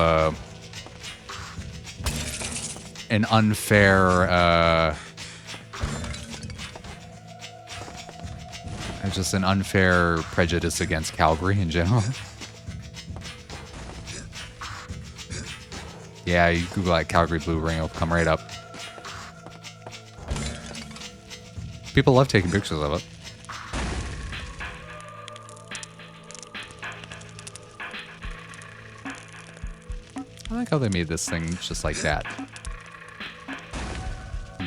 an unfair just an unfair prejudice against Calgary in general. Yeah, you Google that Calgary blue ring, it'll come right up. People love taking pictures of it. I like how they made this thing just like that.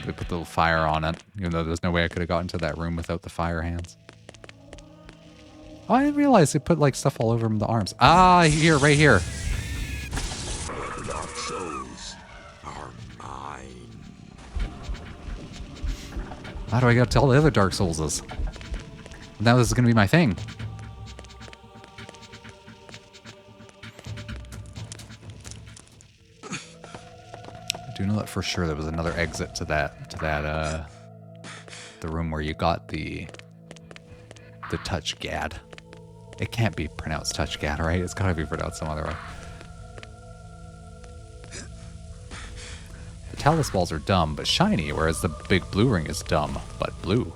They put the fire on it, even though there's no way I could have gotten to that room without the fire hands. Oh, I didn't realize they put like stuff all over the arms. Ah, here, right here. Dark souls are mine. How do I gotta tell the other Dark Souls is? Now this is gonna be my thing. I do know that for sure there was another exit to that, the room where you got the touch gad. It can't be pronounced touch gad, right? It's gotta be pronounced some other way. The Talus balls are dumb but shiny, whereas the big blue ring is dumb but blue.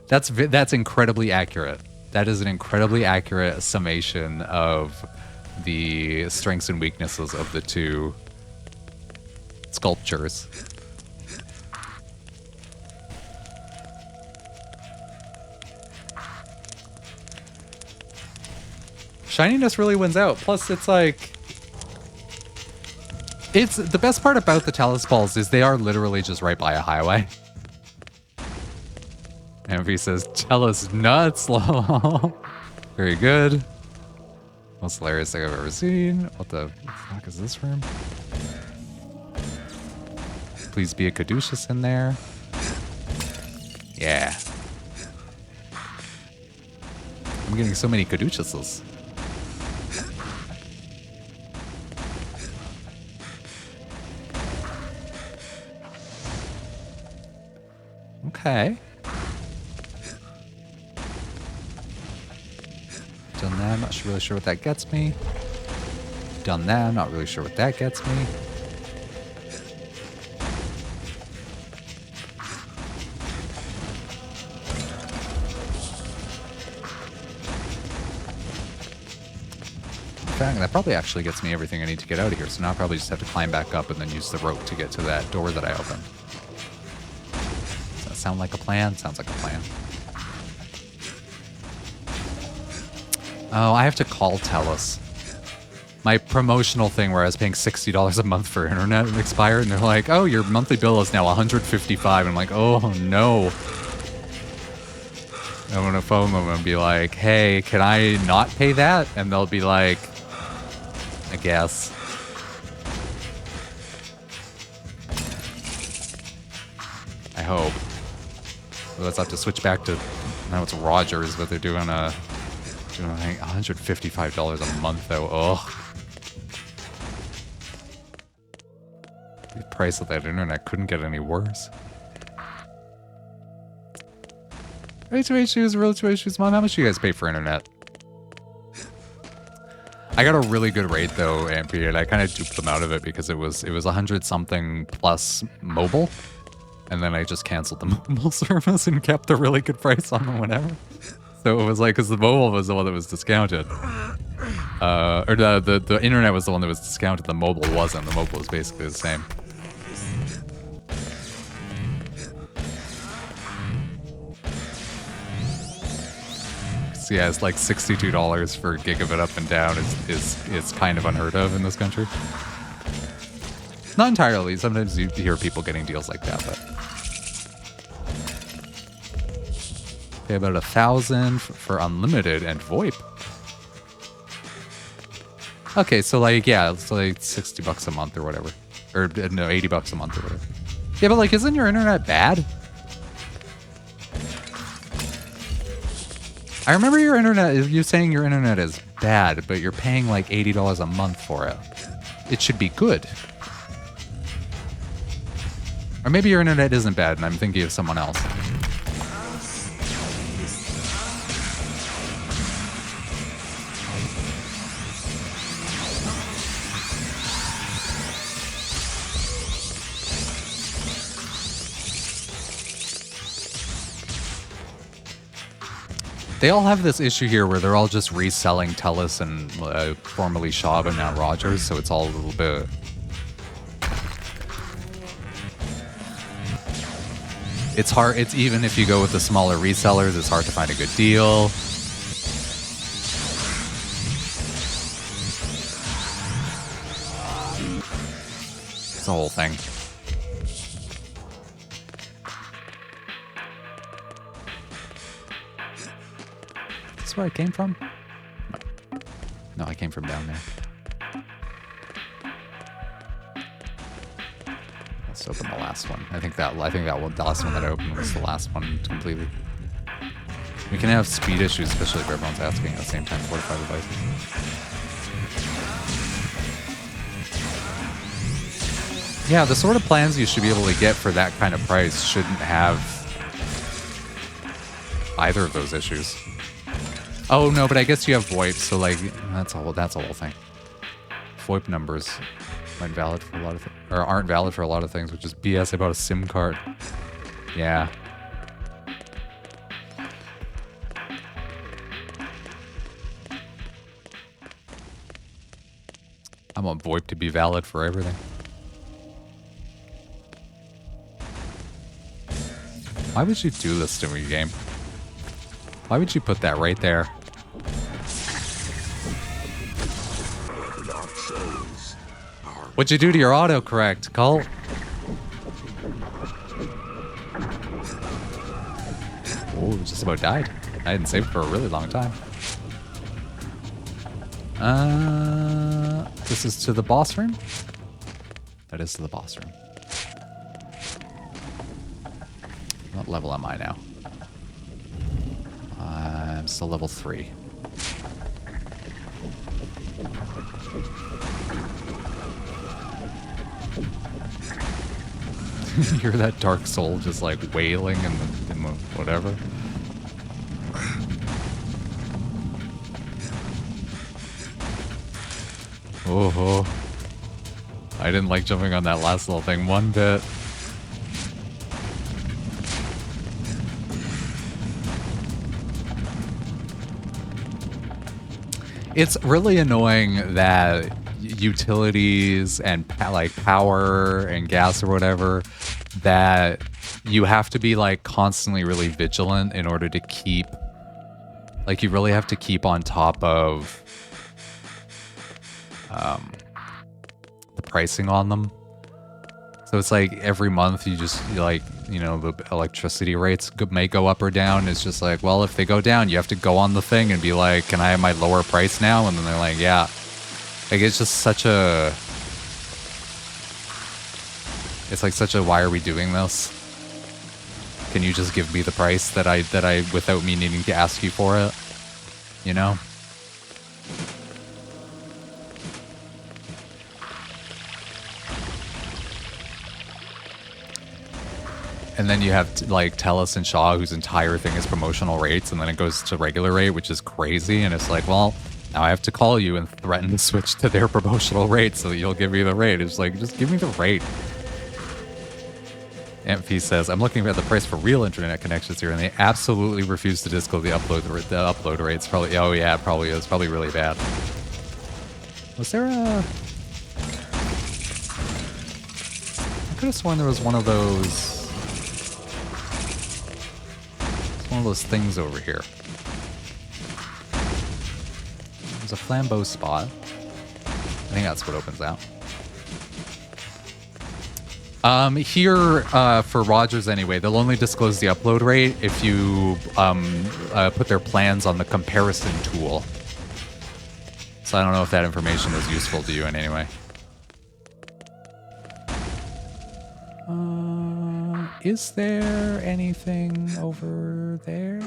That's incredibly accurate. That is an incredibly accurate summation of the strengths and weaknesses of the two sculptures. Shininess really wins out. Plus, it's like... It's the best part about the Talus balls is they are literally just right by a highway. Envy says, tell us nuts, lol. Very good. Most hilarious thing I've ever seen. What the fuck is this room? Please be a caduceus in there. Yeah. I'm getting so many caduceuses. Okay. Done that, I'm not really sure what that gets me. Done that, I'm not really sure what that gets me. In fact, that probably actually gets me everything I need to get out of here, so now I probably just have to climb back up and then use the rope to get to that door that I opened. Does that sound like a plan? Sounds like a plan. Oh, I have to call Telus. My promotional thing where I was paying $60 a month for internet expired, and they're like, oh, your monthly bill is now $155. And I'm like, oh, no. I'm going to phone them and be like, hey, can I not pay that? And they'll be like, I guess. I hope. Otherwise, I'll have to switch back to, now it's Rogers, but they're doing a... $155 a month though. Ugh. The price of that internet couldn't get any worse. Real 2 issues, Mom, how much do you guys pay for internet? I got a really good rate though, Ampy, and I kind of duped them out of it because it was 100 something plus mobile, and then I just canceled the mobile service and kept a really good price on them whenever. So it was like, because the mobile was the one that was discounted. Or the internet was the one that was discounted, the mobile wasn't. The mobile was basically the same. So yeah, it's like $62 for a gigabit up and down is kind of unheard of in this country. Not entirely, sometimes you hear people getting deals like that, but... Pay about $1,000 for unlimited and VoIP. Okay, so like, yeah, it's like $60 a month or whatever. Or no, $80 a month or whatever. Yeah, but like, isn't your internet bad? I remember your internet, you saying your internet is bad, but you're paying like $80 a month for it. It should be good. Or maybe your internet isn't bad and I'm thinking of someone else. They all have this issue here where they're all just reselling Telus and formerly Shaw, but now Rogers, so it's all a little bit... It's hard, it's even if you go with the smaller resellers, it's hard to find a good deal. It's a whole thing. this where I came from? No. No, I came from down there. Let's open the last one. I think that one, the last one that I opened was the last one completely. We can have speed issues, especially if everyone's asking at the same time. Fortify devices. Yeah, the sort of plans you should be able to get for that kind of price shouldn't have either of those issues. Oh no, but I guess you have VoIP, so like that's a whole thing. VoIP numbers aren't valid for a lot of things, which is BS about a SIM card. Yeah. I want VoIP to be valid for everything. Why would you do this to me, game? Why would you put that right there? What'd you do to your autocorrect, Colt? Oh, just about died. I hadn't saved for a really long time. This is to the boss room? That is to the boss room. What level am I now? I'm still level 3. You hear that dark soul just like wailing in the whatever? Oh, I didn't like jumping on that last little thing one bit. It's really annoying that utilities and like power and gas or whatever, that you have to be like constantly really vigilant in order to keep, like you really have to keep on top of the pricing on them. So it's like every month you just like, you know, the electricity rates may go up or down. It's just like, well, if they go down, you have to go on the thing and be like, can I have my lower price now? And then they're like, yeah. Like it's just such a, it's like such a, why are we doing this? Can you just give me the price that I without me needing to ask you for it? You know? And then you have like Telus and Shaw, whose entire thing is promotional rates, and then it goes to regular rate, which is crazy. And it's like, well, now I have to call you and threaten to switch to their promotional rate so that you'll give me the rate. It's like, just give me the rate. Amphi says, I'm looking at the price for real internet connections here, and they absolutely refuse to disclose the upload rates. Probably, oh yeah, it probably is. Probably really bad. Was there a... I could have sworn there was one of those... one of those things over here. There's a flambeau spot. I think that's what opens out. Here, for Rogers anyway, they'll only disclose the upload rate if you put their plans on the comparison tool. So I don't know if that information is useful to you in any way. Is there anything over there?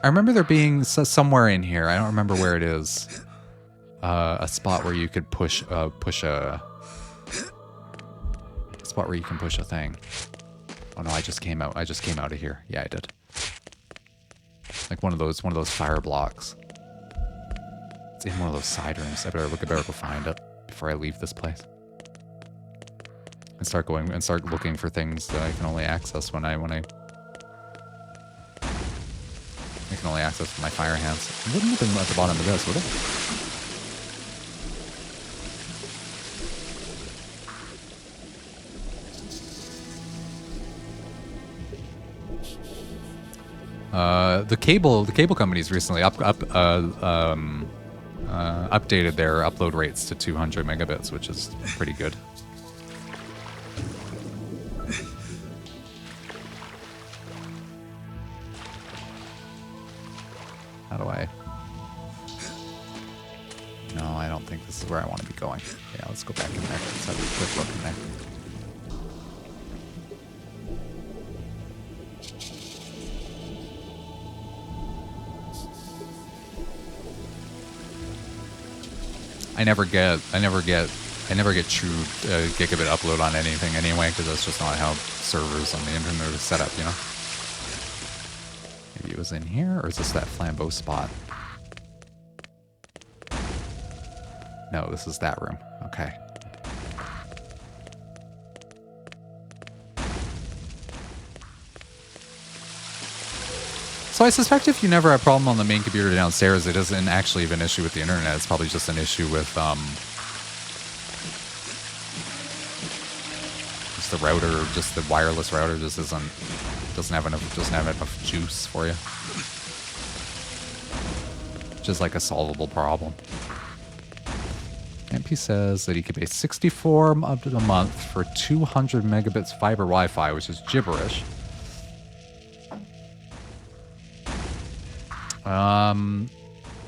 I remember there being somewhere in here. I don't remember where it is. A spot where you could push a spot where you can push a thing. Oh no, I just came out of here. Yeah, I did. Like one of those fire blocks. It's in one of those side rooms. I better go find it before I leave this place. And start looking for things that I can only access when I can only access with my fire hands. It wouldn't have been at the bottom of this, would it? The cable companies recently updated their upload rates to 200 megabits, which is pretty good. How do I... No, I don't think this is where I want to be going. Yeah, let's go back in there. Let's have a quick look in there. I never get true gigabit upload on anything anyway, because that's just not how servers on the internet are set up, you know? Maybe it was in here, or is this that flambeau spot? No, this is that room. Okay. So I suspect if you never have a problem on the main computer downstairs, it isn't actually even an issue with the internet. It's probably just an issue with just the router, just the wireless router just doesn't have enough juice for you. Which is like a solvable problem. MP says that he could pay $64 a month for 200 megabits fiber Wi-Fi, which is gibberish.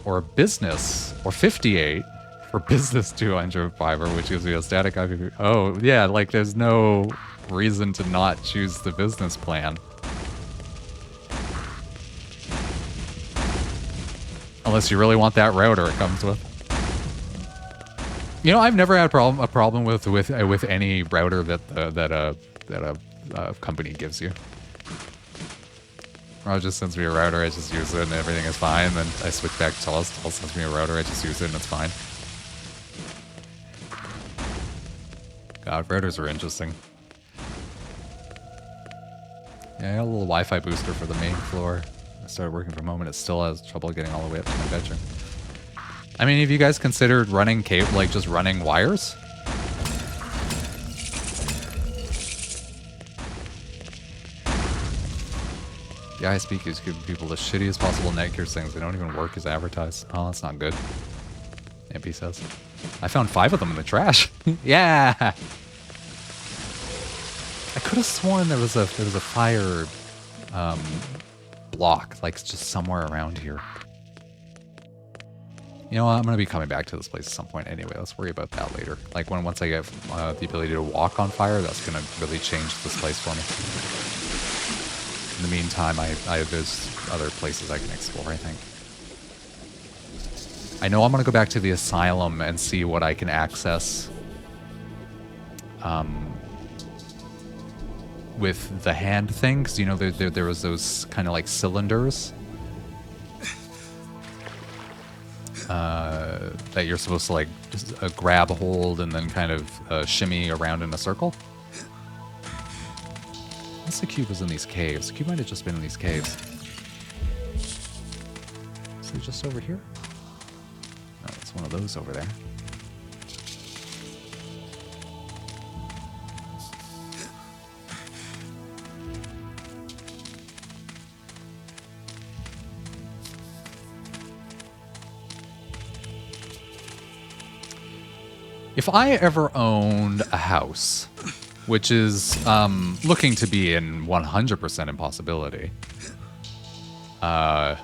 Or business, or 58 for business 200 fiber, which gives you a static IP. Oh, yeah, like there's no reason to not choose the business plan. Unless you really want that router it comes with. You know, I've never had a problem with any router that a company gives you. It just sends me a router, I just use it and everything is fine. Then I switch back to Telus, Telus sends me a router, I just use it and it's fine. God, routers are interesting. Yeah, I got a little Wi-Fi booster for the main floor. I started working from home and it still has trouble getting all the way up to my bedroom. I mean, have you guys considered running cable, like just running wires? The ISP keeps giving people the shittiest possible netgear things. They don't even work as advertised. Oh, that's not good. MP says. I found 5 of them in the trash. Yeah! I could have sworn there was a fire block, like just somewhere around here. You know what? I'm going to be coming back to this place at some point anyway. Let's worry about that later. Like once I get the ability to walk on fire, that's going to really change this place for me. In the meantime, there's other places I can explore, I think. I know I'm going to go back to the asylum and see what I can access with the hand thing. Because, you know, there was those kind of like cylinders that you're supposed to like just grab a hold and then kind of shimmy around in a circle. Unless the cube was in these caves. The cube might have just been in these caves. Is it just over here? No, it's one of those over there. If I ever owned a house, which is looking to be in 100% impossibility, I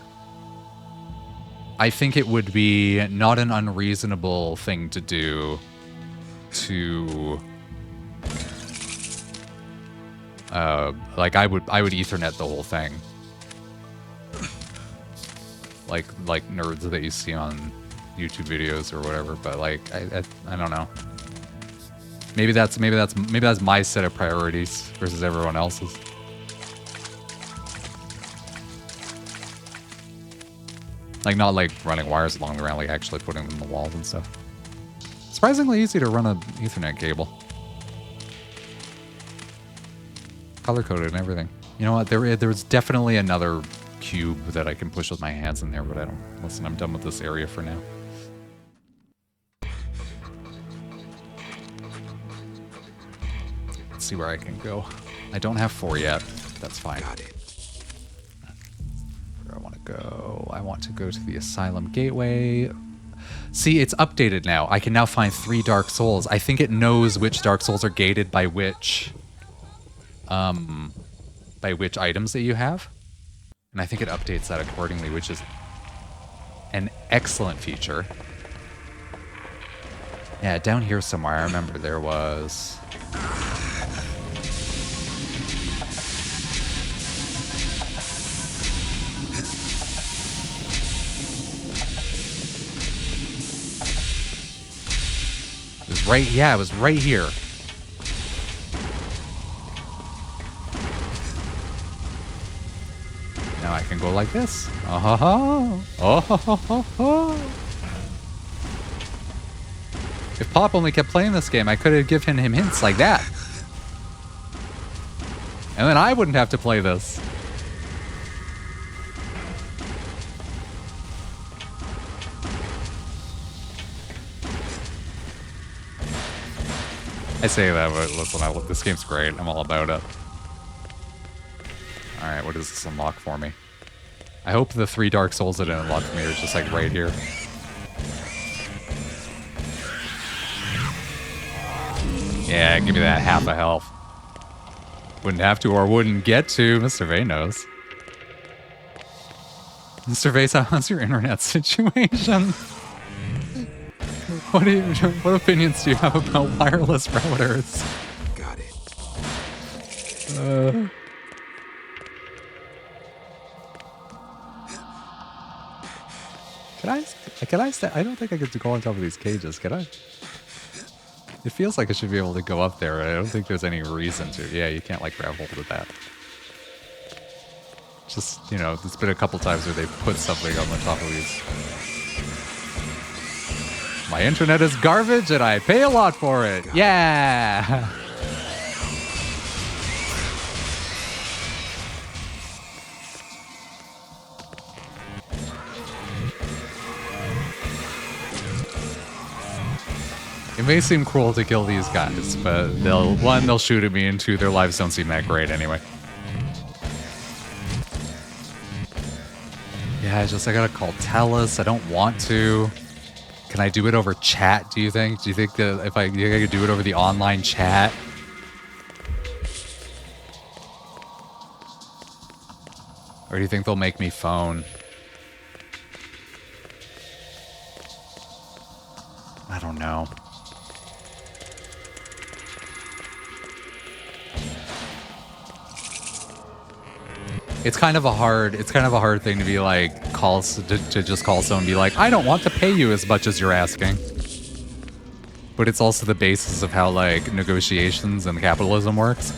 think it would be not an unreasonable thing to do to like I would Ethernet the whole thing, like nerds that you see on YouTube videos or whatever. But like I don't know. Maybe that's my set of priorities versus everyone else's. Like not like running wires along the ground, like actually putting them in the walls and stuff. Surprisingly easy to run an Ethernet cable. Color coded and everything. You know what? There's definitely another cube that I can push with my hands in there, but I don't. Listen, I'm done with this area for now. Let's see where I can go. I don't have 4 yet. That's fine. Got it. Where I want to go? I want to go to the Asylum Gateway. See, it's updated now. I can now find 3 Dark Souls. I think it knows which Dark Souls are gated by which items that you have. And I think it updates that accordingly, which is an excellent feature. Yeah, down here somewhere, I remember there was... It was right, yeah, it was right here. Now I can go like this. Oh ho ho! Oh ho ho ho ho! If Pop only kept playing this game, I could have given him hints like that. And then I wouldn't have to play this. I say that, but listen, this game's great. I'm all about it. Alright, what does this unlock for me? I hope the 3 Dark Souls that it unlocked for me are just like right here. Yeah, give me that half a health. Wouldn't have to or wouldn't get to. Mr. Vay knows. Mr. Vay, how's your internet situation? What opinions do you have about wireless routers? Got it. Can I stay? I don't think I get to go on top of these cages, can I? It feels like I should be able to go up there. I don't think there's any reason to. Yeah, you can't like grab hold of that. Just, you know, there's been a couple times where they put something on the top of these. My internet is garbage and I pay a lot for it. Yeah! It may seem cruel to kill these guys, but they'll shoot at me, and 2, their lives don't seem that great anyway. Yeah, I gotta call Tellus. I don't want to. Can I do it over chat, do you think? Do you think that if I could do it over the online chat? Or do you think they'll make me phone? I don't know. It's kind of a hard thing to be like, to just call someone and be like, I don't want to pay you as much as you're asking. But it's also the basis of how like negotiations and capitalism works.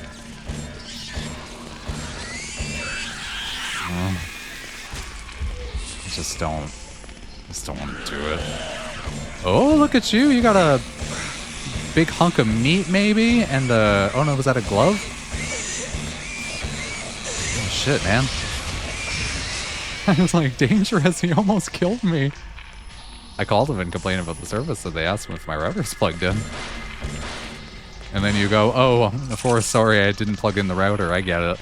Just don't want to do it. Oh, look at you! You got a big hunk of meat, maybe, and oh no, was that a glove? Shit, man. I was like, dangerous, he almost killed me. I called him and complained about the service, so they asked him if my router's plugged in. And then you go, oh, sorry, I didn't plug in the router, I get it.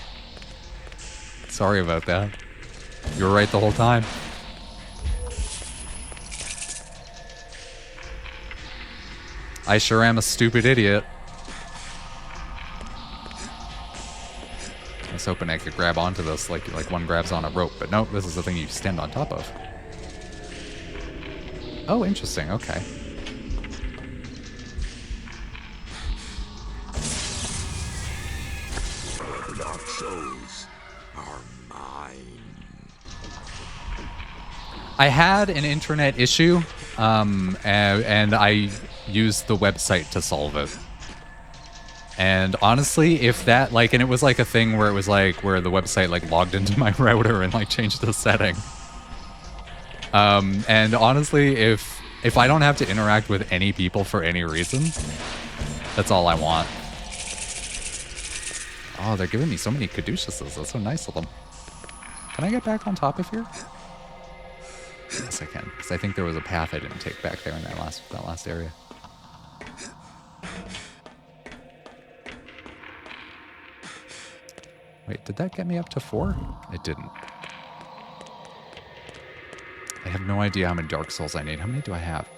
Sorry about that. You were right the whole time. I sure am a stupid idiot. I was hoping I could grab onto this like one grabs on a rope, but no, this is the thing you stand on top of. Oh, interesting, okay. Dark souls are mine. I had an internet issue, and I used the website to solve it. And honestly, if that, like, and it was like a thing where it was like, where the website like logged into my router and like changed the setting. And honestly, if I don't have to interact with any people for any reason, that's all I want. Oh, they're giving me so many caduceuses. That's so nice of them. Can I get back on top of here? Yes, I can, because I think there was a path I didn't take back there in that last area. Wait, did that get me up to 4? It didn't. I have no idea how many Dark Souls I need. How many do I have?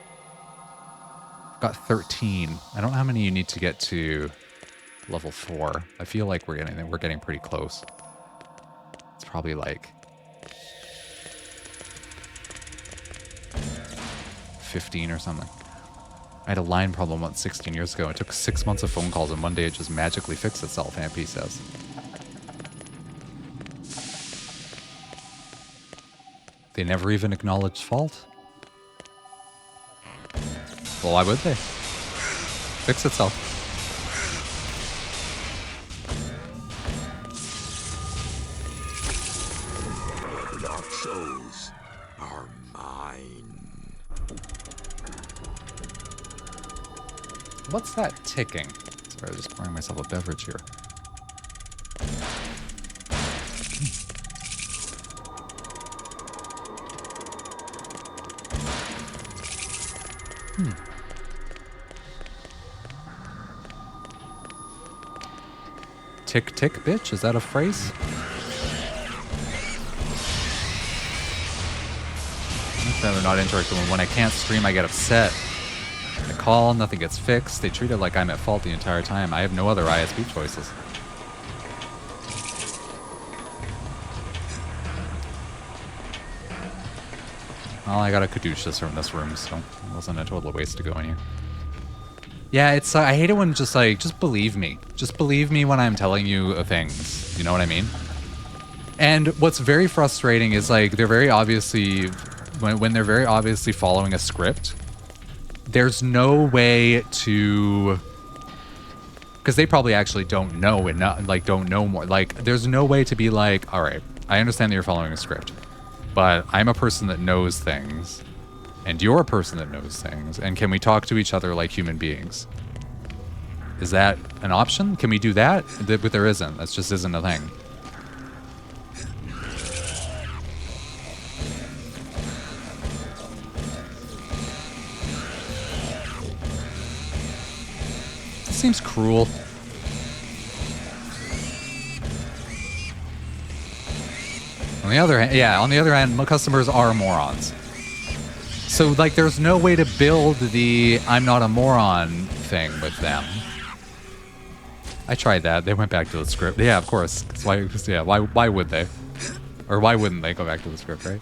I've got 13. I don't know how many you need to get to level 4. I feel like we're getting pretty close. It's probably like 15 or something. I had a line problem once 16 years ago. It took 6 months of phone calls, and one day it just magically fixed itself, Ampy says. They never even acknowledged fault? Well, why would they? Fix itself. Dark souls are mine. What's that ticking? Sorry, I'm just pouring myself a beverage here. Tick tick, bitch? Is that a phrase? They're not interested. When I can't stream, I get upset. I call, nothing gets fixed. They treat it like I'm at fault the entire time. I have no other ISP choices. Well, I got a caduceus from this room, so it wasn't a total waste to go in here. Yeah, it's I hate it when just believe me. Just believe me when I'm telling you things. You know what I mean? And what's very frustrating is like they're very obviously when they're very obviously following a script, there's no way to, because they probably actually don't know and not like don't know more. Like there's no way to be like, all right, I understand that you're following a script, but I'm a person that knows things, and you're a person that knows things, and can we talk to each other like human beings? Is that an option? Can we do that? But there isn't. That just isn't a thing. Seems cruel. On the other hand, my customers are morons. So like there's no way to build the I'm not a moron thing with them. I tried that. They went back to the script. Yeah, of course. Why would they? Or why wouldn't they go back to the script, right?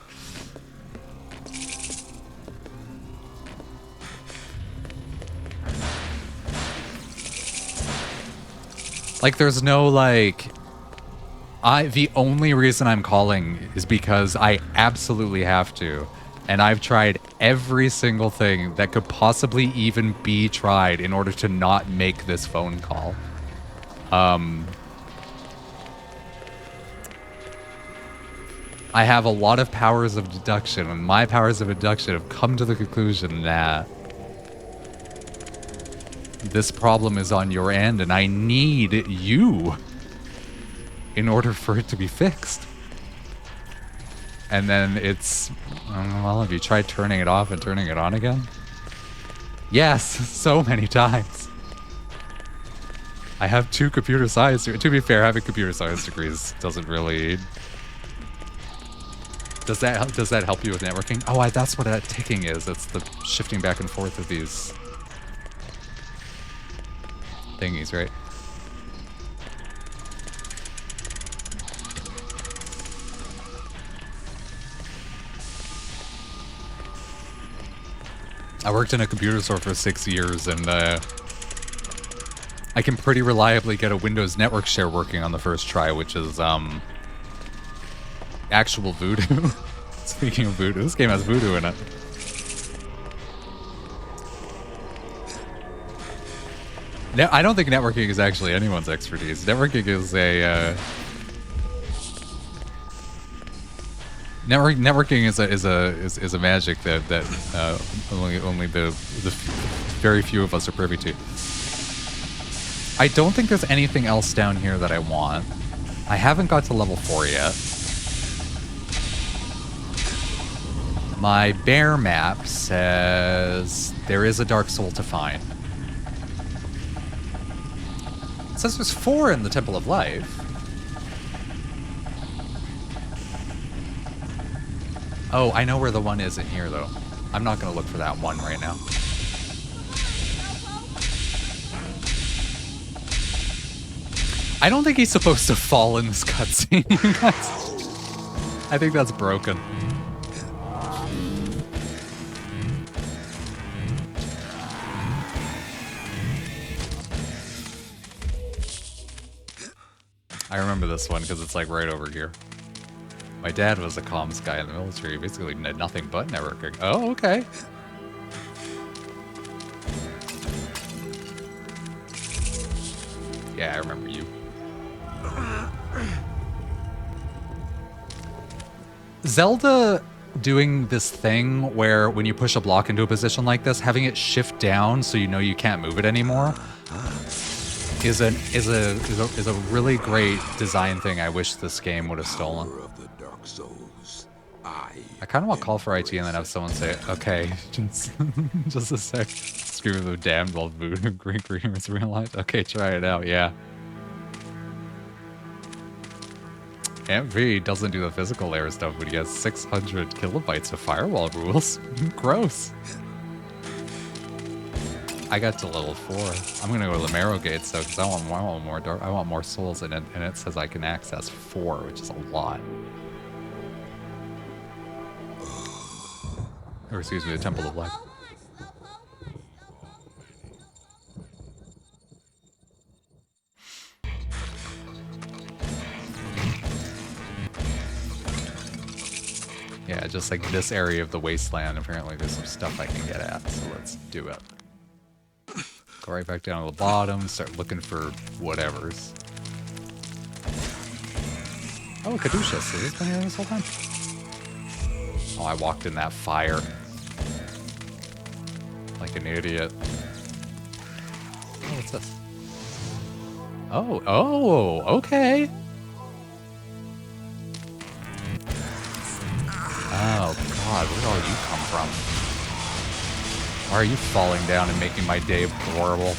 Like, there's no, like... the only reason I'm calling is because I absolutely have to. And I've tried every single thing that could possibly even be tried in order to not make this phone call. I have a lot of powers of deduction, and my powers of deduction have come to the conclusion that this problem is on your end, and I need you in order for it to be fixed. And then it's, well, have you tried turning it off and turning it on again? Yes, so many times. I have 2 computer science. To be fair, having computer science degrees doesn't really. Does that help you with networking? Oh, that's what that ticking is. It's the shifting back and forth of these thingies, right? I worked in a computer store for 6 years, and I can pretty reliably get a Windows network share working on the first try, which is actual voodoo. Speaking of voodoo, this game has voodoo in it. I don't think networking is actually anyone's expertise. Networking is a networking is a magic that only the very few of us are privy to. I don't think there's anything else down here that I want. I haven't got to level 4 yet. My bear map says there is a Dark Soul to find. It says there's 4 in the Temple of Life. Oh, I know where the one is in here, though. I'm not going to look for that one right now. I don't think he's supposed to fall in this cutscene. I think that's broken. I remember this one because it's like right over here. My dad was a comms guy in the military. He basically did nothing but networking. Oh, okay. Yeah, I remember you. Zelda doing this thing where when you push a block into a position like this, having it shift down so you know you can't move it anymore is a really great design thing. I wish this game would have stolen. I kind of want to call for IT and then have someone say, "Okay, just a sec." Scream of the damned while voodoo green greeners realized. Okay, try it out. Yeah. Amp V doesn't do the physical layer stuff, but he has 600 kilobytes of firewall rules. Gross. I got to level 4. I'm gonna go to the Marrow Gates though, because I want more dark. I want more souls, and it says I can access 4, which is a lot. Or excuse me, the Temple of Life. Yeah, just like this area of the wasteland, apparently there's some stuff I can get at, so let's do it. Go right back down to the bottom, start looking for whatevers. Oh, Caduceus, has this been here this whole time? Oh, I walked in that fire. Like an idiot. Oh, what's this? Oh, okay. Oh, God, where did all you come from? Why are you falling down and making my day horrible?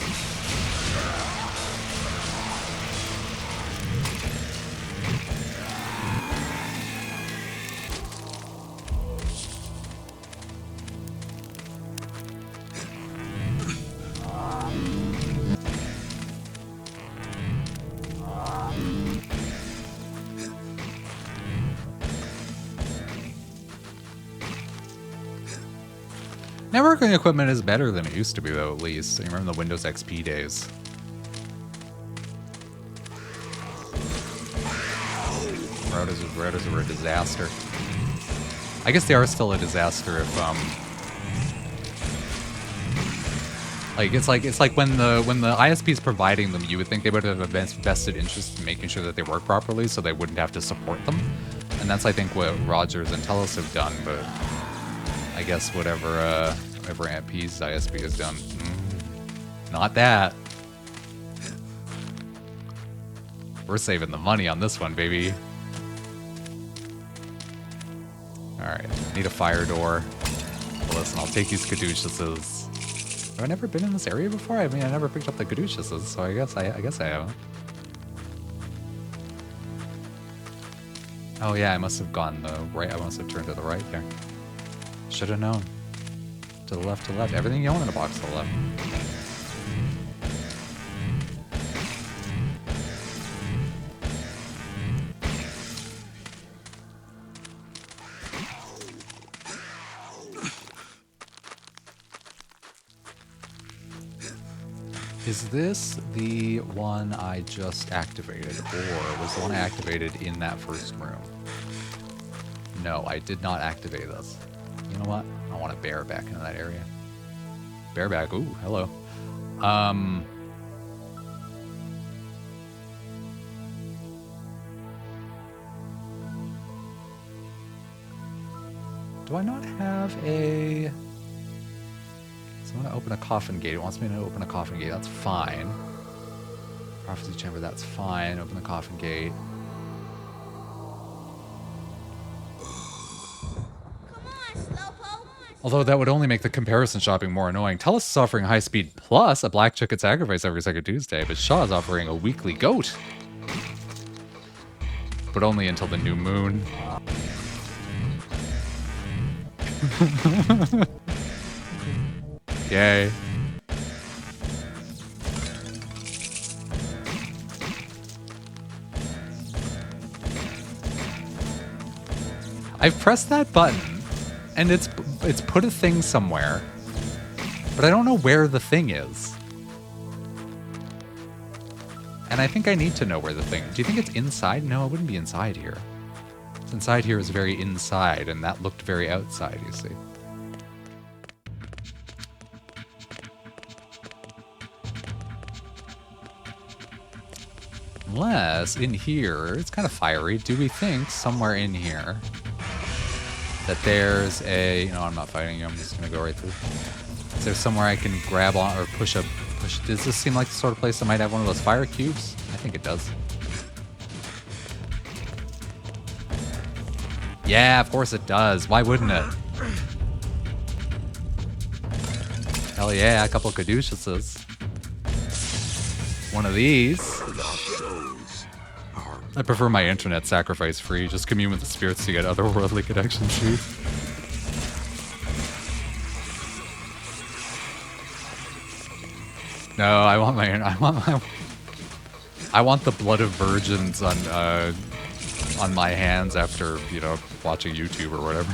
Networking equipment is better than it used to be, though, at least. I remember the Windows XP days. Routers were a disaster. I guess they are still a disaster if, it's like when the ISP is providing them, you would think they would have a vested interest in making sure that they work properly, so they wouldn't have to support them. And that's, I think, what Rogers and Telus have done, but I guess whatever Aunt P's ISP has done. Not that. We're saving the money on this one, baby. Alright, need a fire door. Well, listen, I'll take these caduceuses. Have I never been in this area before? I mean, I never picked up the caduceuses, so I guess I haven't. Oh yeah, I must have gone the right. I must have turned to the right there. Should have known. To the left, to the left. Everything you own in a box to the left. Is this the one I just activated, or was the one I activated in that first room? No, I did not activate this. You know what? I want a bear back into that area. Bareback, ooh, hello. Do I not have a... So I'm going to open a coffin gate. It wants me to open a coffin gate. That's fine. Prophecy chamber, that's fine. Open the coffin gate. Although that would only make the comparison shopping more annoying. Telus is offering high speed plus a black chicken sacrifice every second Tuesday, but Shaw is offering a weekly goat. But only until the new moon. Yay. I've pressed that button, and it's put a thing somewhere, but I don't know where the thing is. And And I think I need to know where the thing... Do you think it's inside? No, it wouldn't be inside here. Inside here is very inside, and that looked very outside, you see. Unless, in here, it's kind of fiery. Do we think somewhere in here that there's a... No, I'm not fighting you. I'm just going to go right through. Is there somewhere I can grab on or push a... Does this seem like the sort of place that might have one of those fire cubes? I think it does. Yeah, of course it does. Why wouldn't it? Hell yeah, a couple caduceuses. One of these. I prefer my internet sacrifice free. Just commune with the spirits to get otherworldly connections free. No, I want the blood of virgins on my hands after, you know, watching YouTube or whatever.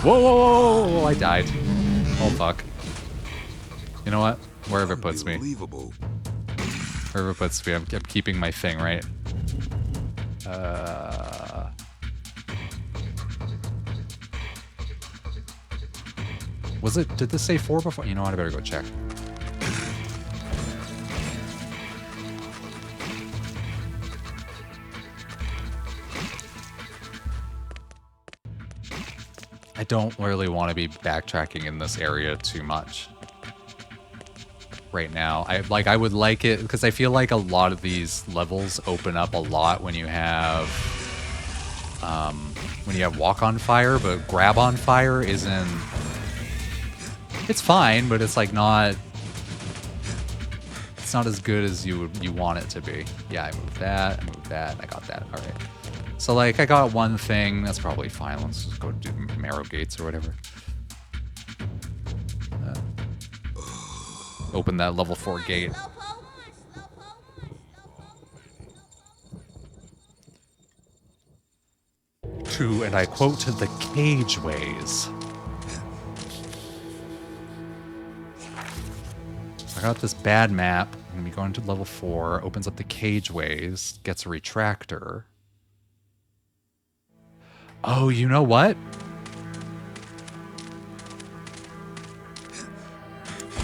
Whoa, whoa, whoa, whoa, I died. Oh, fuck. You know what? Wherever it puts me. Wherever it puts me, I'm keeping my thing, right? Was it... Did this say 4 before? You know what? I better go check. I don't really want to be backtracking in this area too much right now. I would like it because I feel like a lot of these levels open up a lot when you have walk on fire, but grab on fire isn't. It's fine, but it's like not. It's not as good as you want it to be. Yeah, I moved that. I got that. All right. So, like, I got one thing. That's probably fine. Let's just go do marrow gates or whatever. Open that level 4 gate. To, and I quote, the cageways. I got this bad map. I'm going to be going to level 4. Opens up the cageways. Gets a retractor. Oh, you know what?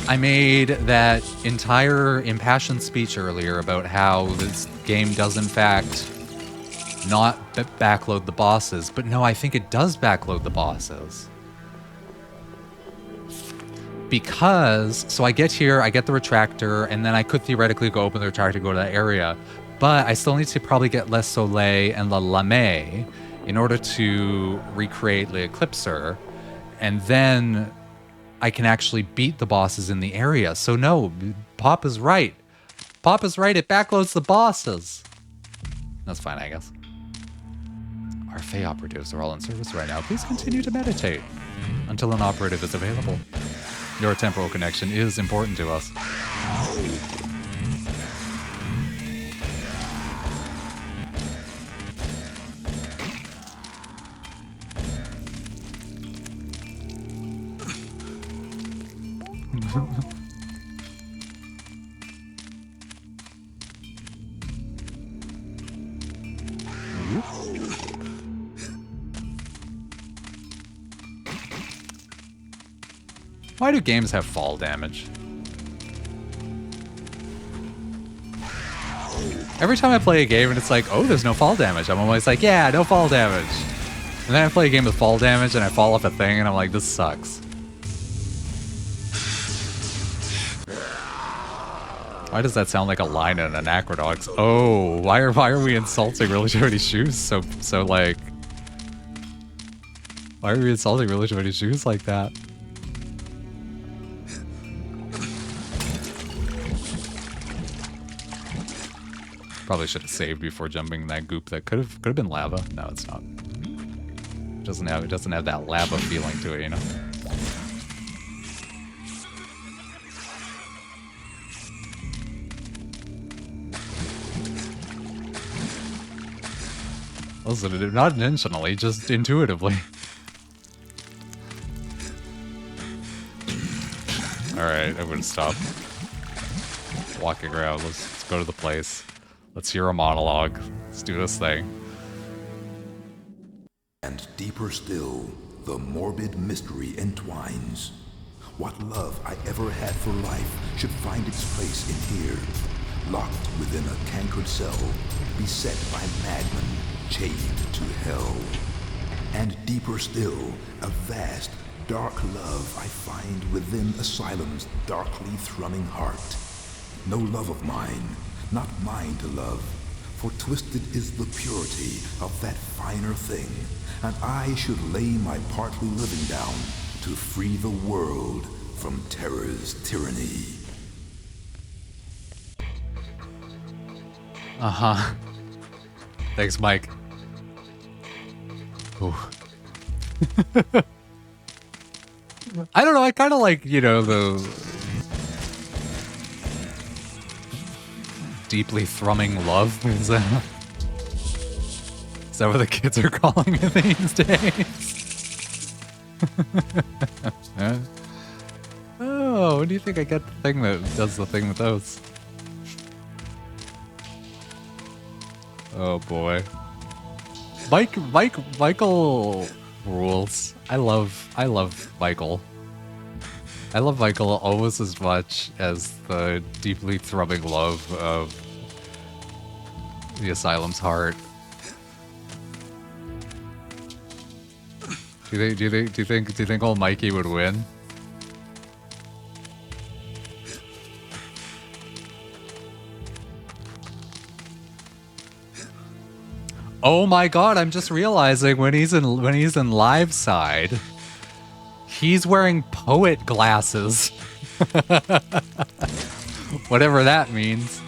I made that entire impassioned speech earlier about how this game does in fact not backload the bosses, but no, I think it does backload the bosses. Because, so I get here, I get the retractor, and then I could theoretically go open the retractor to go to that area, but I still need to probably get Les Soleil and La Lame in order to recreate the Eclipser, and then I can actually beat the bosses in the area. So no, Pop is right. Pop is right, it backloads the bosses. That's fine, I guess. Our Fey operatives are all in service right now. Please continue to meditate until an operative is available. Your temporal connection is important to us. Why do games have fall damage? Every time I play a game and it's like, oh, there's no fall damage, I'm always like, yeah, no fall damage. And then I play a game with fall damage and I fall off a thing and I'm like, this sucks. Why does that sound like a line in an Aquatakat? Oh, why are we insulting really shorty shoes? So like, why are we insulting really shorty shoes like that? Probably should have saved before jumping in that goop. That could have been lava. No, it's not. It doesn't have that lava feeling to it, you know. Listen, not intentionally, just intuitively. Alright, I'm gonna stop walking around. Let's go to the place. Let's hear a monologue. Let's do this thing. And deeper still, the morbid mystery entwines. What love I ever had for life should find its place in here, locked within a cankered cell, beset by madmen, chained to hell. And deeper still, a vast, dark love I find within Asylum's darkly thrumming heart. No love of mine, not mine to love, for twisted is the purity of that finer thing, and I should lay my partly living down to free the world from terror's tyranny. Uh-huh. Thanks, Mike. Ooh. I don't know, I kind of like, you know, the deeply thrumming love. Is that what the kids are calling it these days? Huh? Oh, when do you think I get the thing that does the thing with those? Oh boy. Michael rules. I love Michael. I love Michael almost as much as the deeply thrumming love of the Asylum's heart. Do you think old Mikey would win? Oh my god, I'm just realizing when he's in live side, he's wearing poet glasses. Whatever that means.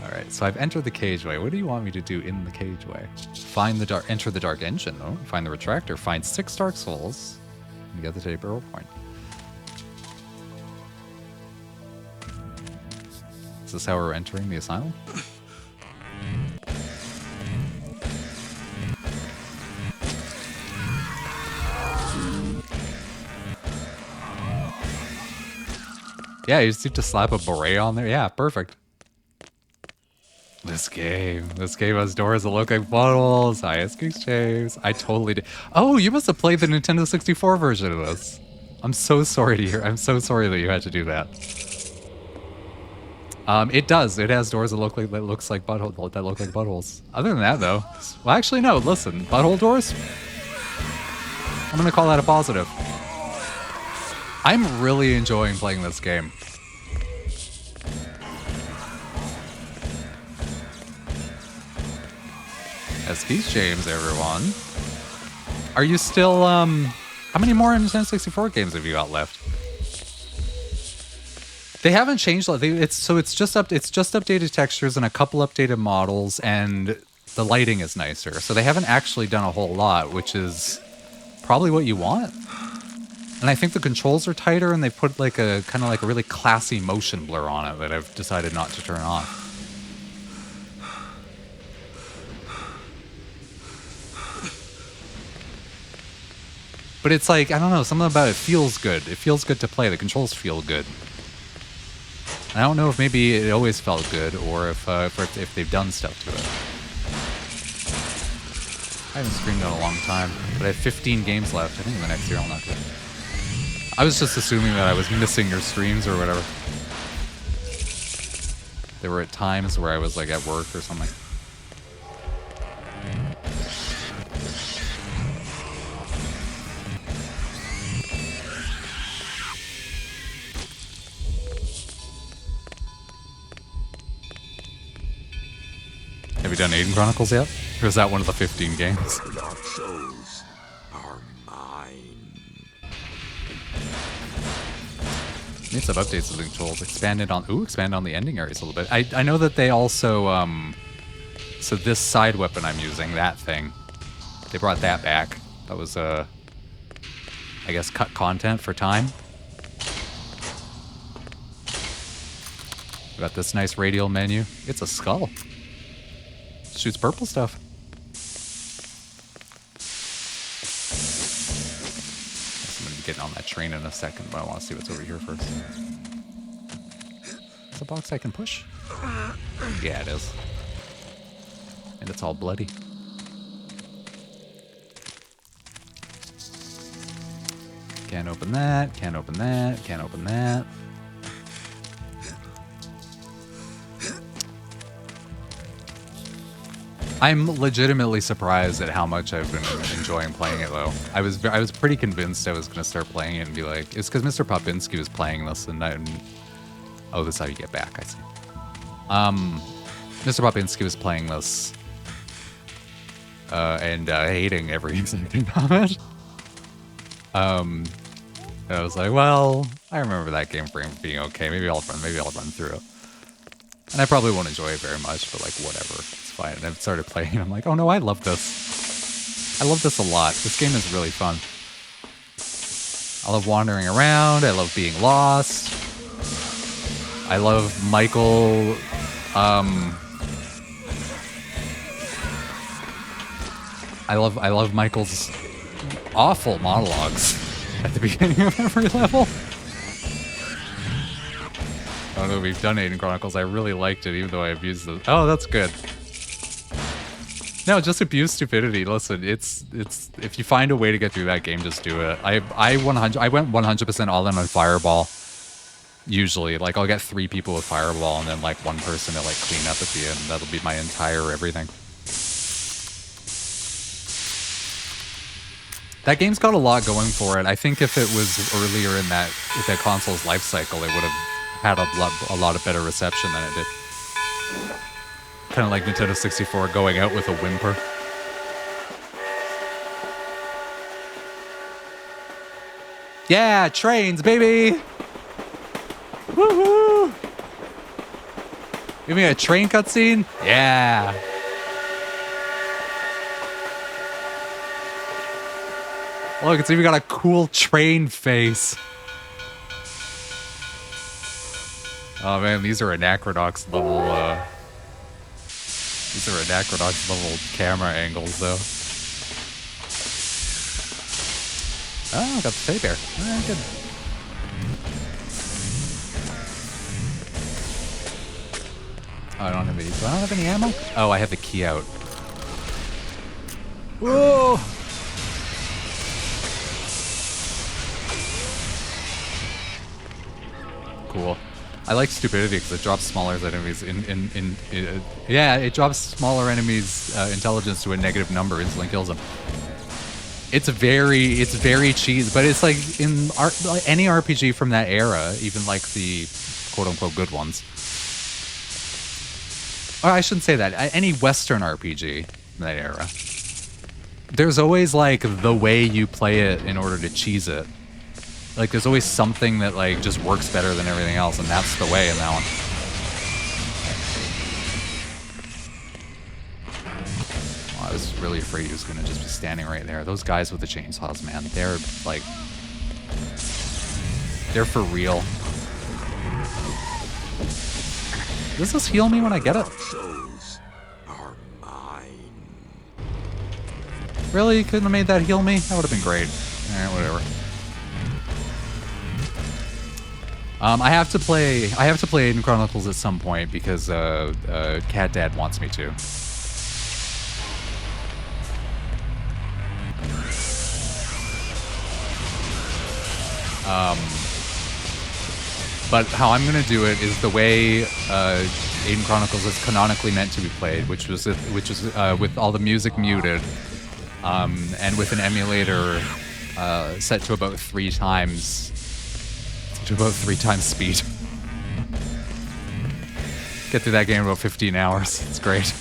Alright, so I've entered the cageway. What do you want me to do in the cageway? Enter the dark engine, though. Find the retractor. Find 6 dark souls. And get the teddy bear point. Is this how we're entering the asylum? Yeah, you just need to slap a beret on there. Yeah, perfect. This game has doors that look like bottles. Highest exchange. I totally did. Oh, you must have played the Nintendo 64 version of this. I'm so sorry to hear. I'm so sorry that you had to do that. It does. It has doors that look like buttholes. Other than that, though, well, actually, no. Listen, butthole doors. I'm gonna call that a positive. I'm really enjoying playing this game. Peace, James, everyone. Are you still, how many more Nintendo 64 games have you got left? They haven't changed, it's just updated textures and a couple updated models, and the lighting is nicer. So they haven't actually done a whole lot, which is probably what you want. And I think the controls are tighter, and they put like a kind of like a really classy motion blur on it that I've decided not to turn off. But it's like, I don't know, something about it feels good. It feels good to play. The controls feel good. And I don't know if maybe it always felt good, or if they've done stuff to it. I haven't streamed in a long time, but I have 15 games left. I think in the next year I'll not do it. I was just assuming that I was missing your streams or whatever. There were at times where I was like at work or something. Have you done Aiden Chronicles yet? Or is that one of the 15 games? Dark souls are mine. Need some updates to the controls. Expand on the ending areas a little bit. I know that they also, so this side weapon I'm using, that thing, they brought that back. That was, I guess, cut content for time. We got this nice radial menu. It's a skull. Shoots purple stuff. I'm gonna be getting on that train in a second, but I want to see what's over here first. Is a box I can push? Yeah, it is. And it's all bloody. Can't open that, can't open that, can't open that. I'm legitimately surprised at how much I've been enjoying playing it, though. I was pretty convinced I was going to start playing it and be like, it's because Mr. Popinski was playing this, and oh, that's how you get back, I see. Mr. Popinski was playing this, and hating every second of it. I was like, well, I remember that game frame being okay. Maybe I'll run through it. And I probably won't enjoy it very much, but like, whatever. It's fine. And I started playing, and I'm like, oh no, I love this. I love this a lot. This game is really fun. I love wandering around. I love being lost. I love Michael, I love Michael's awful monologues at the beginning of every level. I don't know if we've done Aiden Chronicles. I really liked it, even though I abused the... Oh, that's good. No, just abuse stupidity. Listen, it's if you find a way to get through that game, just do it. I went 100% all in on Fireball. Usually, like, I'll get 3 people with Fireball and then like 1 person to like clean up at the end. That'll be my entire everything. That game's got a lot going for it. I think if it was earlier in that console's life cycle, it would have had a lot of better reception than it did. Kind of like Nintendo 64 going out with a whimper. Yeah, trains, baby! Woohoo! Give me a train cutscene? Yeah! Look, it's even got a cool train face. Oh man, these are Anachronox level, camera angles, though. Oh, got the teddy bear. Alright, good. Oh, I don't have any. Do I not have any ammo? Oh, I have the key out. Whoa! Cool. I like stupidity because it drops smaller enemies yeah, it drops smaller enemies' intelligence to a negative number, instantly kills them. It's very cheesy, but it's like in any RPG from that era, even like the quote-unquote good ones. Or I shouldn't say that. Any Western RPG from that era. There's always like the way you play it in order to cheese it. Like, there's always something that, like, just works better than everything else, and that's the way in that one. Oh, I was really afraid he was going to just be standing right there. Those guys with the chainsaws, man, they're, like... They're for real. Does this heal me when I get it? Are mine. Really? You couldn't have made that heal me? That would have been great. Alright, whatever. I have to play Aiden Chronicles at some point because Cat Dad wants me to. But how I'm gonna do it is the way Aiden Chronicles is canonically meant to be played, which was with all the music muted, and with an emulator set to about 3 times. To about 3 times speed. Get through that game in about 15 hours. It's great.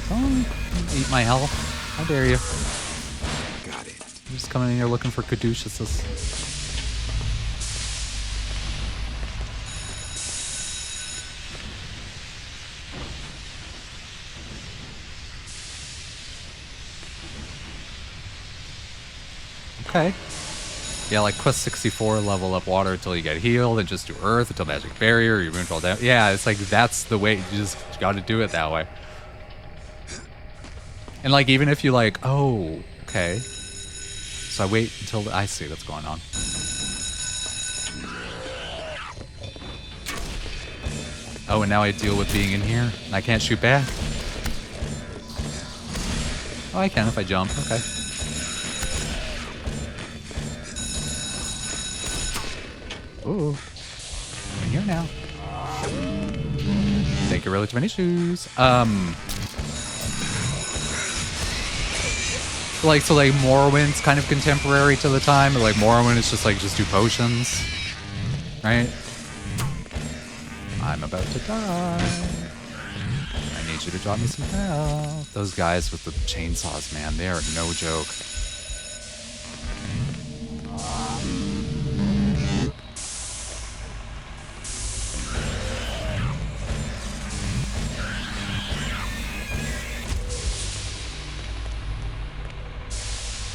Don't eat my health. How dare you? Got it. I'm just coming in here looking for caduceus. Okay. Yeah, like quest 64, level up water until you get healed, and just do earth until magic barrier, you move all down. Yeah, it's like that's the way. You just got to do it that way. And like even if you like, oh, okay. So I wait until I see what's going on. Oh, and now I deal with being in here, and I can't shoot back. Oh, I can if I jump. Okay. Ooh, I'm in here now. Thank you, really too many shoes. Like, so like Morrowind's kind of contemporary to the time, or like Morrowind is just like, just do potions, right? I'm about to die. I need you to drop me some health. Those guys with the chainsaws, man, they are no joke.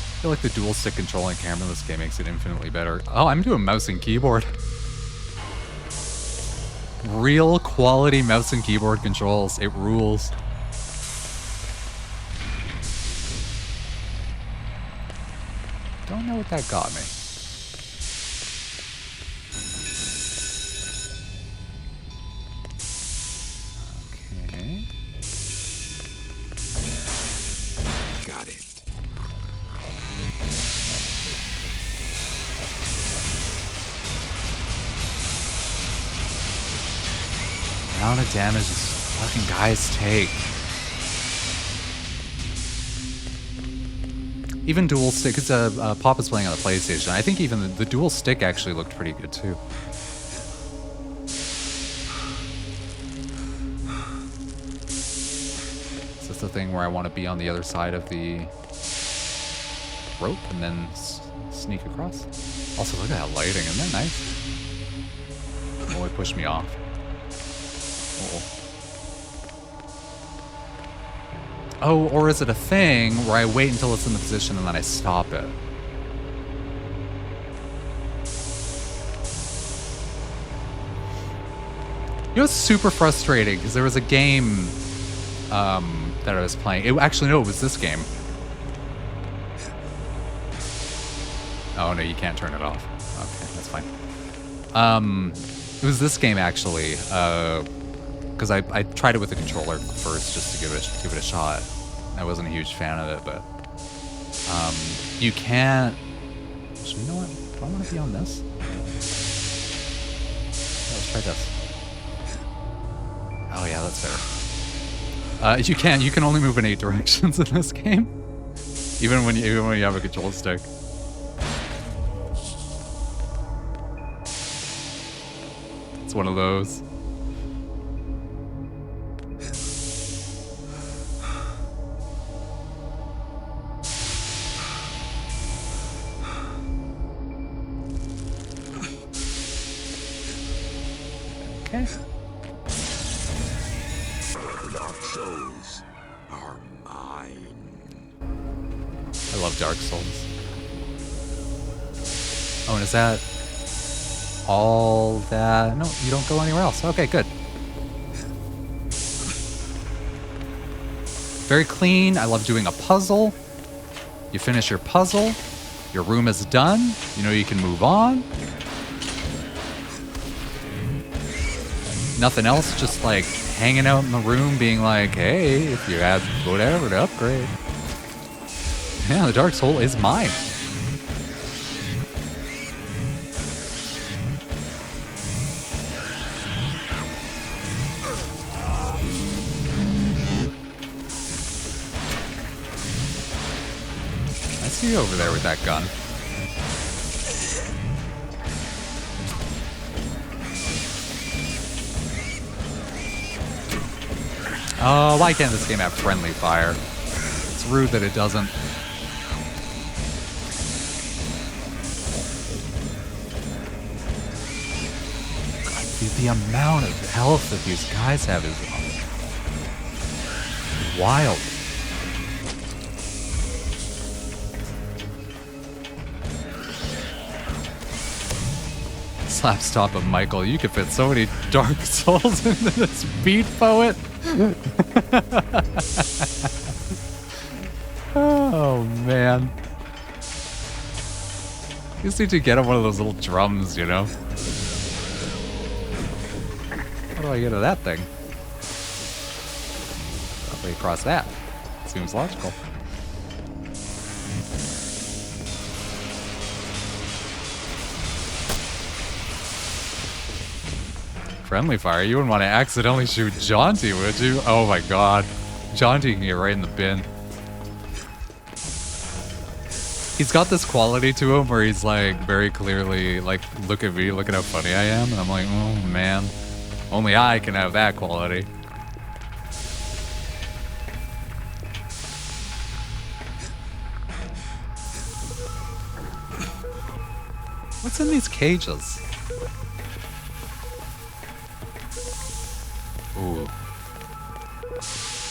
I feel like the dual stick controlling camera in this game makes it infinitely better. Oh, I'm doing mouse and keyboard. Real quality mouse and keyboard controls. It rules. Don't know what that got me. Okay. Got it. The amount of damage these fucking guys take. Even dual stick, because Pop is playing on the PlayStation. I think even the dual stick actually looked pretty good too. Is this the thing where I want to be on the other side of the rope and then sneak across? Also, look at that lighting. Isn't that nice? Oh, it pushed me off. Oh, or is it a thing where I wait until it's in the position and then I stop it? You know, it's super frustrating because there was a game that I was playing. Actually, no, it was this game. Oh, no, you can't turn it off. Okay, that's fine. It was this game, actually. Because I tried it with the controller first just to give it a shot. I wasn't a huge fan of it, but you can't. So you know what? Do I want to be on this? Let's try this. Oh yeah, that's better. You can only move in 8 directions in this game, even when you have a control stick. It's one of those. Okay. Dark Souls are mine. I love Dark Souls. Oh, and is that all that? No, you don't go anywhere else. Okay, good. Very clean. I love doing a puzzle. You finish your puzzle. Your room is done. You know you can move on. Nothing else, just like hanging out in the room being like, hey, if you had whatever to upgrade. Yeah, the Dark Soul is mine. I see you over there with that gun. Oh, why can't this game have friendly fire? It's rude that it doesn't. God, the amount of health that these guys have is wild. Slaps top of Michael. You could fit so many Dark Souls into this beat poet. Oh, man. You just need to get him one of those little drums, you know? How do I get to that thing? Probably across that. Seems logical. Friendly fire? You wouldn't want to accidentally shoot Jaunty, would you? Oh my god. Jaunty can get right in the bin. He's got this quality to him where he's like very clearly like, look at me, look at how funny I am. And I'm like, oh man, only I can have that quality. What's in these cages? Ooh.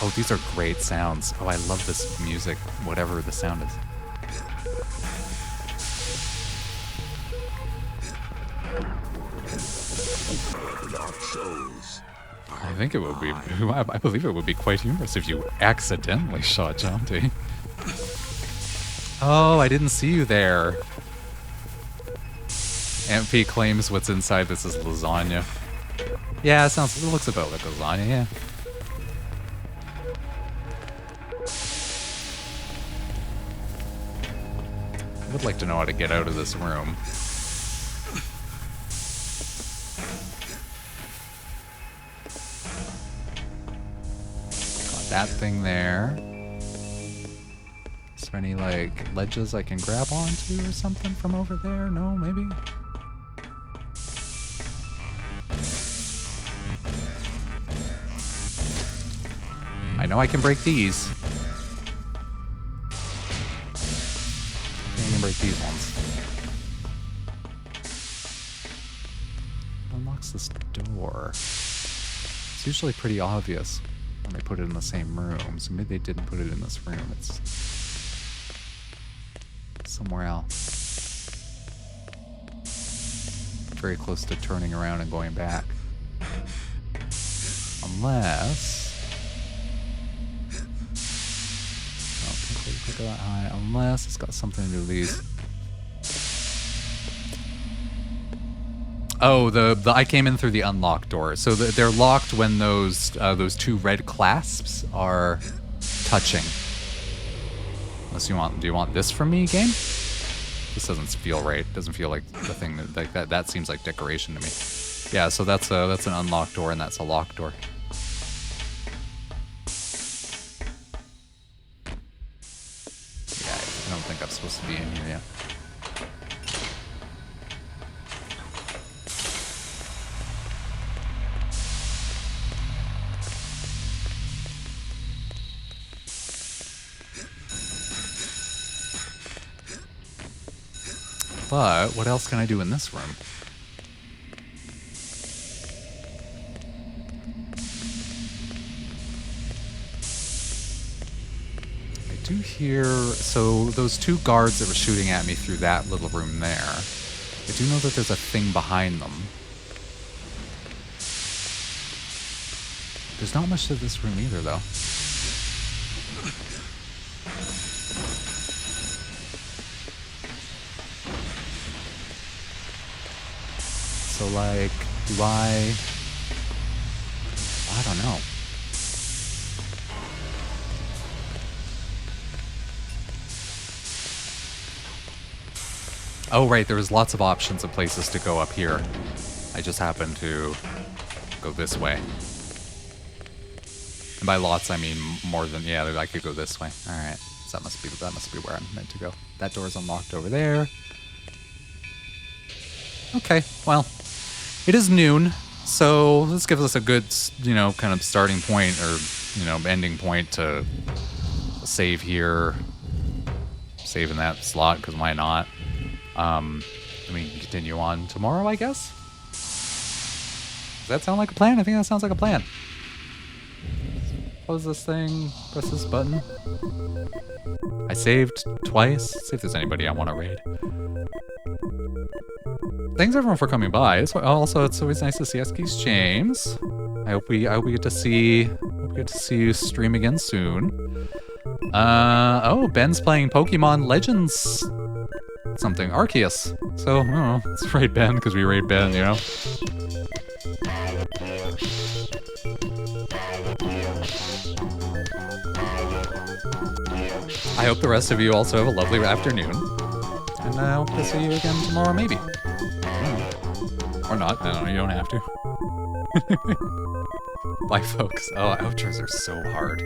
Oh, these are great sounds. Oh, I love this music, whatever the sound is. I think it would be, I believe it would be quite humorous if you accidentally shot Jaunty. Oh, I didn't see you there. MP claims what's inside this is lasagna. Yeah, it looks about like lasagna, yeah. I would like to know how to get out of this room. Got that thing there. Is there any, like, ledges I can grab onto or something from over there? No, maybe? I know I can break these. I can break these ones. What unlocks this door? It's usually pretty obvious when they put it in the same room. So maybe they didn't put it in this room. It's somewhere else. Very close to turning around and going back. Unless... that high, unless it's got something to do with these. Oh, the I came in through the unlocked door. So they're locked when those two red clasps are touching. Unless you want, do you want this from me, game? This doesn't feel right. Doesn't feel like the thing that, like that. That seems like decoration to me. Yeah, so that's an unlocked door and that's a locked door. I don't think I'm supposed to be in here yet. But what else can I do in this room? I do hear, so those two guards that were shooting at me through that little room there, I do know that there's a thing behind them. There's not much to this room either, though. So, like, do I don't know. Oh, right, there was lots of options of places to go up here. I just happened to go this way. And by lots, I mean more than, yeah, I could go this way. All right, so that must be where I'm meant to go. That door's unlocked over there. Okay, well, it is noon, so this gives us a good, kind of starting point or, ending point to save here. Save in that slot, because why not? We can continue on tomorrow, I guess? Does that sound like a plan? I think that sounds like a plan. Close this thing, press this button. I saved twice. Let's see if there's anybody I want to raid. Thanks everyone for coming by. It's always nice to see Eskies James. I hope we get to see you stream again soon. Oh, Ben's playing Pokemon Legends something Arceus. So I don't know, let's raid Ben because we raid Ben, you know. I hope the rest of you also have a lovely afternoon. And I hope to see you again tomorrow, maybe. Or not, I don't know, you don't have to. Bye, folks. Oh, outros are so hard.